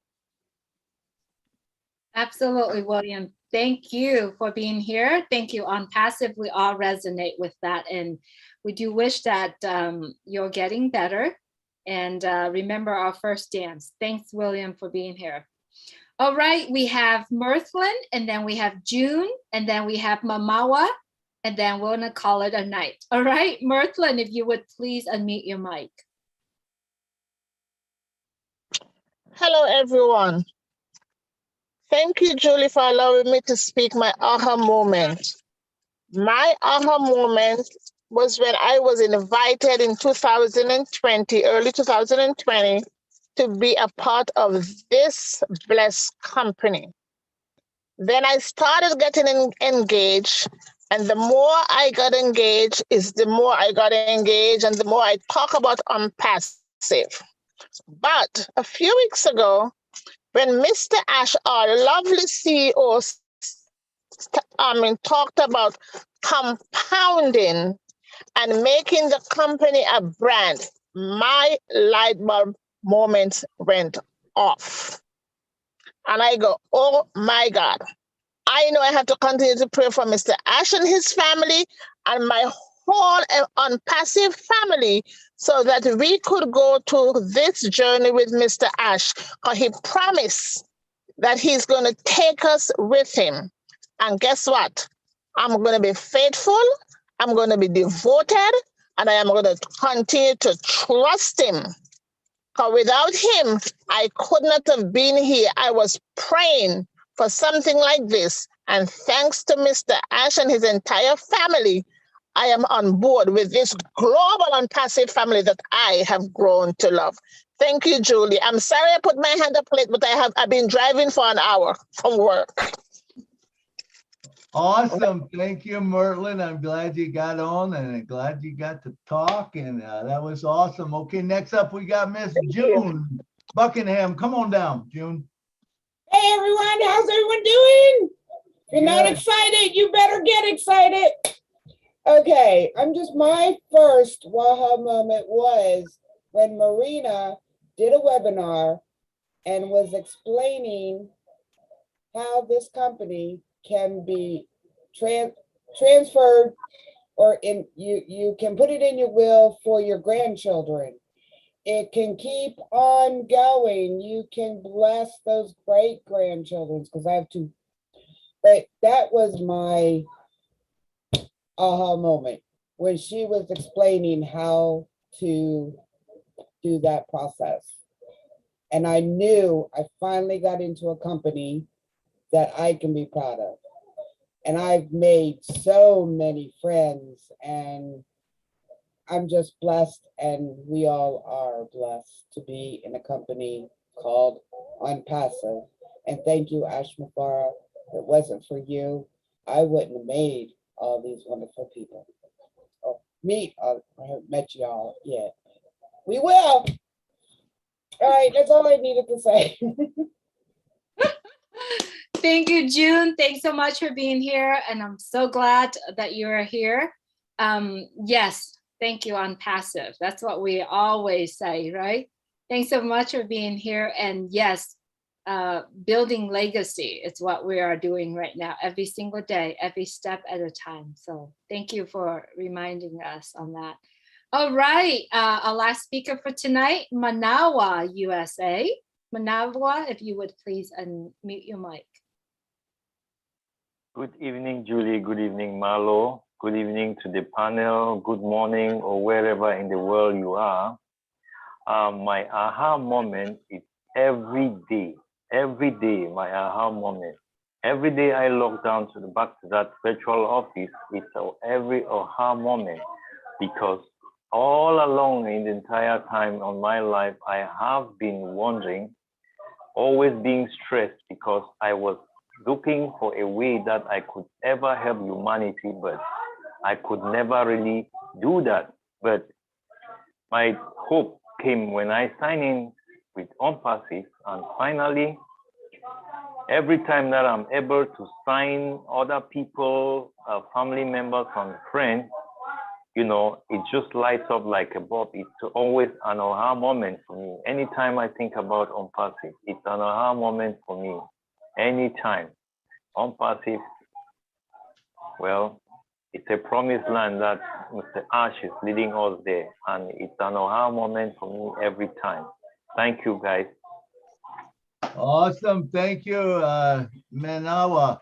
Absolutely, William. Thank you for being here. Thank you, OnPassive. We all resonate with that, and we do wish that you're getting better. And remember our first dance. Thanks, William, for being here. All right, we have Mirthlin, and then we have June, and then we have Mamawa, and then we're gonna call it a night. All right, Mirthlin, if you would please unmute your mic. Hello, everyone. Thank you, Julie, for allowing me to speak my aha moment. My aha moment was when I was invited in 2020, early 2020, to be a part of this blessed company. Then I started getting engaged, and the more I got engaged is the more I got engaged and the more I talk about OnPassive. But a few weeks ago, when Mr. Ash, our lovely CEO, talked about compounding and making the company a brand, my light bulb moment went off. And I go, oh my God. I know I have to continue to pray for Mr. Ash and his family and my whole OnPassive family so that we could go to this journey with Mr. Ash, because he promised that he's going to take us with him. And guess what? I'm going to be faithful, I'm going to be devoted, and I am going to continue to trust him. Because without him, I could not have been here. I was praying for something like this. And thanks to Mr. Ash and his entire family, I am on board with this global Unpassive family that I have grown to love. Thank you, Julie. I'm sorry I put my hand up late, but I've been driving for an hour from work. Awesome. Thank you, Merlin. I'm glad you got on and I'm glad you got to talk. And that was awesome. Okay, next up we got Miss June Buckingham. Come on down, June. Hey everyone, how's everyone doing? If you're not Good. excited, you better get excited. Okay, my first waha moment was when Marina did a webinar and was explaining how this company can be transferred, or you can put it in your will for your grandchildren. It can keep on going. You can bless those great grandchildren, because I have two. But that was my aha moment when she was explaining how to do that process. And I knew I finally got into a company that I can be proud of. And I've made so many friends, and I'm just blessed, and we all are blessed to be in a company called Unpassive. And thank you, Ash Mufara. If it wasn't for you, I wouldn't have made all these wonderful people. Oh, I haven't met y'all yet. We will. All right, that's all I needed to say. Thank you, June. Thanks so much for being here. And I'm so glad that you're here. Yes, thank you, Unpassive. That's what we always say, right? Thanks so much for being here. And yes, building legacy is what we are doing right now, every single day, every step at a time. So thank you for reminding us on that. All right, our last speaker for tonight, Manawa, USA. Manawa, if you would please unmute your mic. Good evening, Julie. Good evening, MILO. Good evening to the panel. Good morning, or wherever in the world you are. My aha moment is every day. Every day, my aha moment. Every day I log down to the back to that virtual office, it's every aha moment, because all along in the entire time of my life, I have been wondering, always being stressed, because I was looking for a way that I could ever help humanity, but I could never really do that. But my hope came when I signed in with Unpassive, and finally, every time that I'm able to sign other people, family members and friends, you know, it just lights up like a bulb. It's always an aha moment for me. Anytime I think about Unpassive, it's an aha moment for me. Anytime. Unpassive, well, it's a promised land that Mr. Ash is leading us there, and it's an aha moment for me every time. Thank you, guys. Awesome. Thank you, Manawa.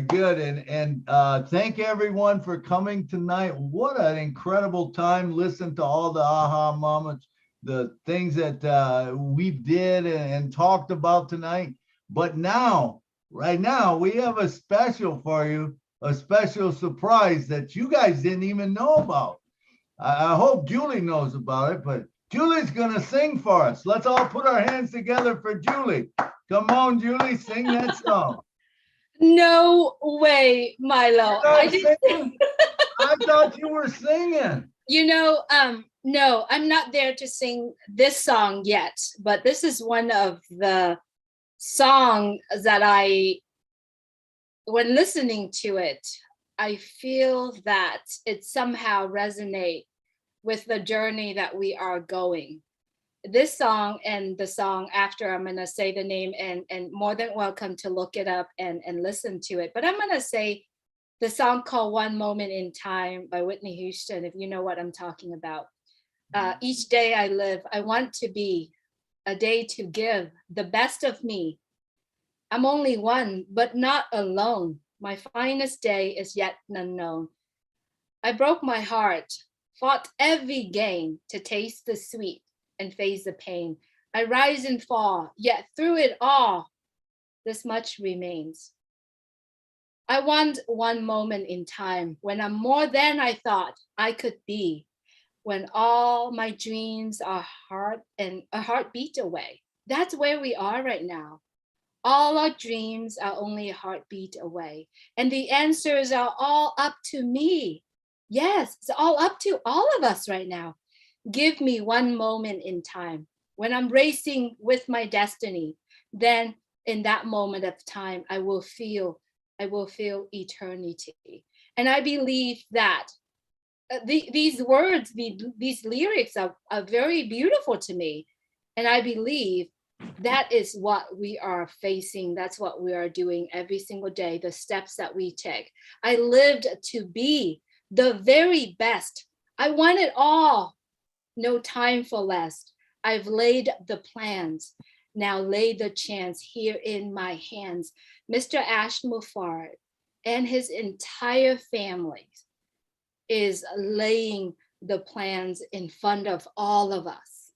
Good. And thank everyone for coming tonight. What an incredible time. Listen to all the aha moments, the things that we did and talked about tonight. But now, right now, we have a special for you, a special surprise that you guys didn't even know about. I hope Julie knows about it, but Julie's gonna sing for us. Let's all put our hands together for Julie. Come on, Julie, sing that song. No way, Milo. I thought you were singing. You know, no, I'm not there to sing this song yet, but this is one of the songs that when listening to it, I feel that it somehow resonates with the journey that we are going. This song and the song after, I'm gonna say the name, and more than welcome to look it up and listen to it. But I'm gonna say the song called One Moment in Time by Whitney Houston, if you know what I'm talking about. Each day I live, I want to be a day to give the best of me. I'm only one, but not alone. My finest day is yet unknown. I broke my heart, fought every game to taste the sweet and face the pain. I rise and fall, yet through it all, this much remains. I want one moment in time when I'm more than I thought I could be, when all my dreams are a heartbeat away. That's where we are right now. All our dreams are only a heartbeat away, and the answers are all up to me. Yes, it's all up to all of us right now. Give me one moment in time when I'm racing with my destiny. Then in that moment of time, I will feel eternity. And I believe that these words, these lyrics are very beautiful to me. And I believe that is what we are facing. That's what we are doing every single day, the steps that we take. I lived to be the very best. I want it all. No time for less. I've laid the plans. Now lay the chance here in my hands. Mr. Ash Mufarad and his entire family is laying the plans in front of all of us.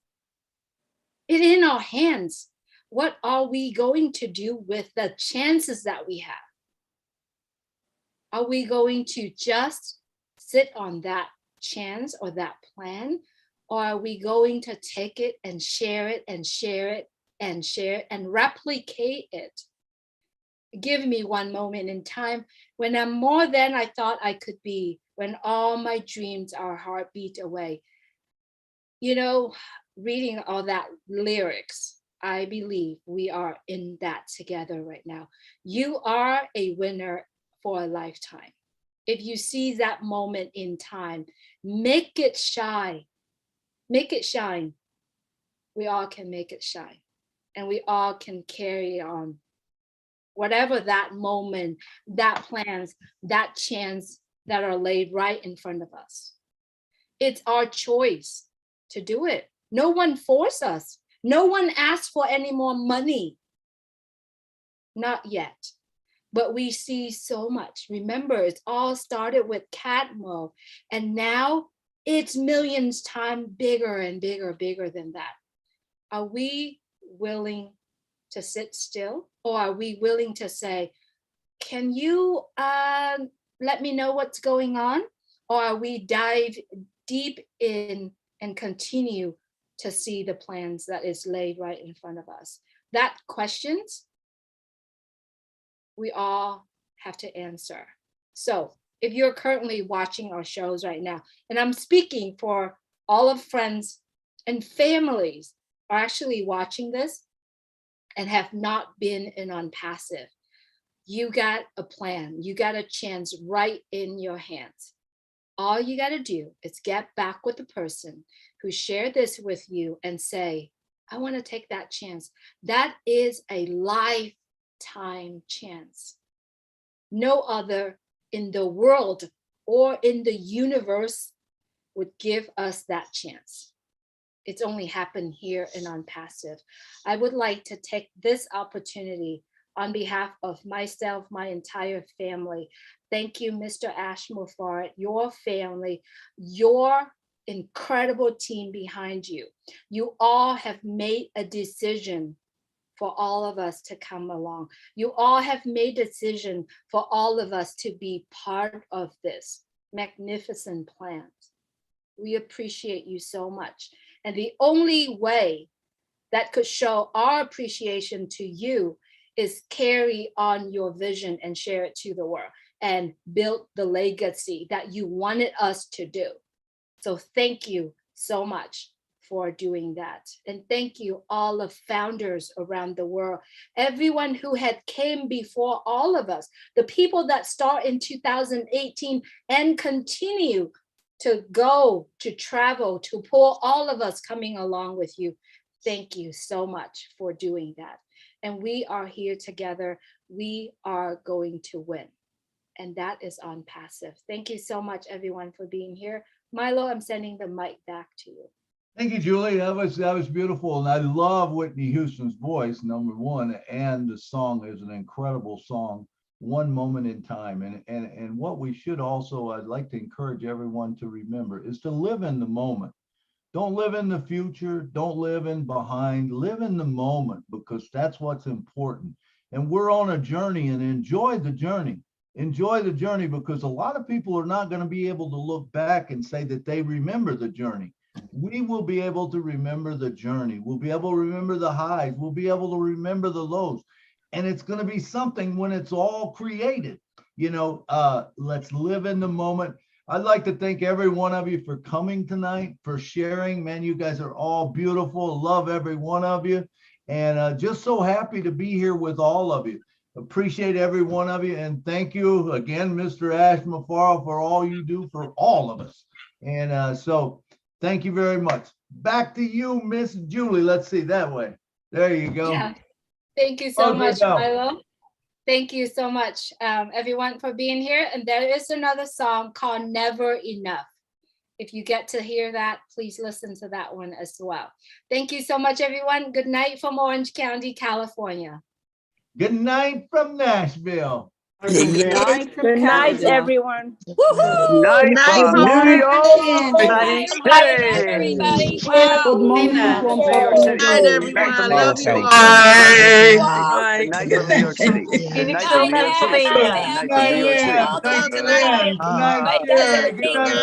It's in our hands. What are we going to do with the chances that we have? Are we going to just sit on that chance or that plan? Or are we going to take it and share it and share it and share it and replicate it? Give me one moment in time when I'm more than I thought I could be, when all my dreams are a heartbeat away. You know, reading all that lyrics, I believe we are in that together right now. You are a winner for a lifetime. If you see that moment in time, make it shine. Make it shine. We all can make it shine. And we all can carry on. Whatever that moment, that plans, that chance that are laid right in front of us. It's our choice to do it. No one forced us. No one asked for any more money. Not yet. But we see so much. Remember, it's all started with Catmull, and now it's millions times bigger and bigger than that. Are we willing to sit still? Or are we willing to say, can you let me know what's going on? Or are we dive deep in and continue to see the plans that is laid right in front of us? That questions we all have to answer. So if you're currently watching our shows right now, and I'm speaking for all of friends and families are actually watching this and have not been in Unpassive, you got a plan, you got a chance right in your hands. All you got to do is get back with the person who shared this with you and say, I want to take that chance. That is a lifetime chance. No other in the world or in the universe would give us that chance. It's only happened here in Unpassive. I would like to take this opportunity on behalf of myself, my entire family. Thank you, Mr. Ash Mufarad, your family, your incredible team behind you. You all have made a decision for all of us to come along. You all have made a decision for all of us to be part of this magnificent plan. We appreciate you so much. And the only way that could show our appreciation to you is carry on your vision and share it to the world and build the legacy that you wanted us to do. So thank you so much for doing that. And thank you all the founders around the world, everyone who had came before all of us, the people that start in 2018 and continue to go, to travel, to pull all of us coming along with you. Thank you so much for doing that. And we are here together. We are going to win. And that is Unpassive. Thank you so much, everyone, for being here. Milo, I'm sending the mic back to you. Thank you, Julie. That was beautiful. And I love Whitney Houston's voice, number one, and the song is an incredible song, One Moment in Time. And what we should also, I'd like to encourage everyone to remember, is to live in the moment. Don't live in the future. Don't live in behind. Live in the moment, because that's what's important. And we're on a journey, and enjoy the journey. enjoy the journey, because a lot of people are not going to be able to look back and say that they remember the journey. We will be able to remember the journey. We'll be able to remember the highs. We'll be able to remember the lows. And it's going to be something when it's all created. You know, let's live in the moment. I'd like to thank every one of you for coming tonight, for sharing. Man, you guys are all beautiful. Love every one of you. And just so happy to be here with all of you. Appreciate every one of you. And thank you again, Mr. Ash Mufaro, for all you do for all of us. And so thank you very much. Back to you, Miss Julie. Let's see that way. There you go. Yeah. Thank you so much, Milo. Thank you so much, everyone, for being here. And there is another song called Never Enough. If you get to hear that, please listen to that one as well. Thank you so much, everyone. Good night from Orange County, California. Good night from Nashville. Good night, everyone. Good night from New York City. Everybody. Good morning from New York City. Night, Good night from New York City. Bye. Good night from New York City. Good night from New York City. Good night from New York City. Good night, Jerry. Good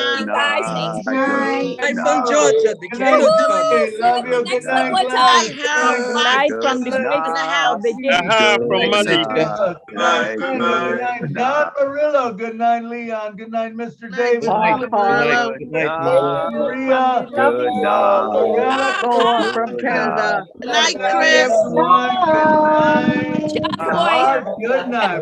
Night from Georgia, the Ghetto Georgia. Love you. Good night, Gladys. Night from the great house, the gate. From Good night, Don Murillo. Good night, Leon. Good night, Mr. David. Good night, Maria. Good night. From Canada. Good night, Chris. Good night. Good night.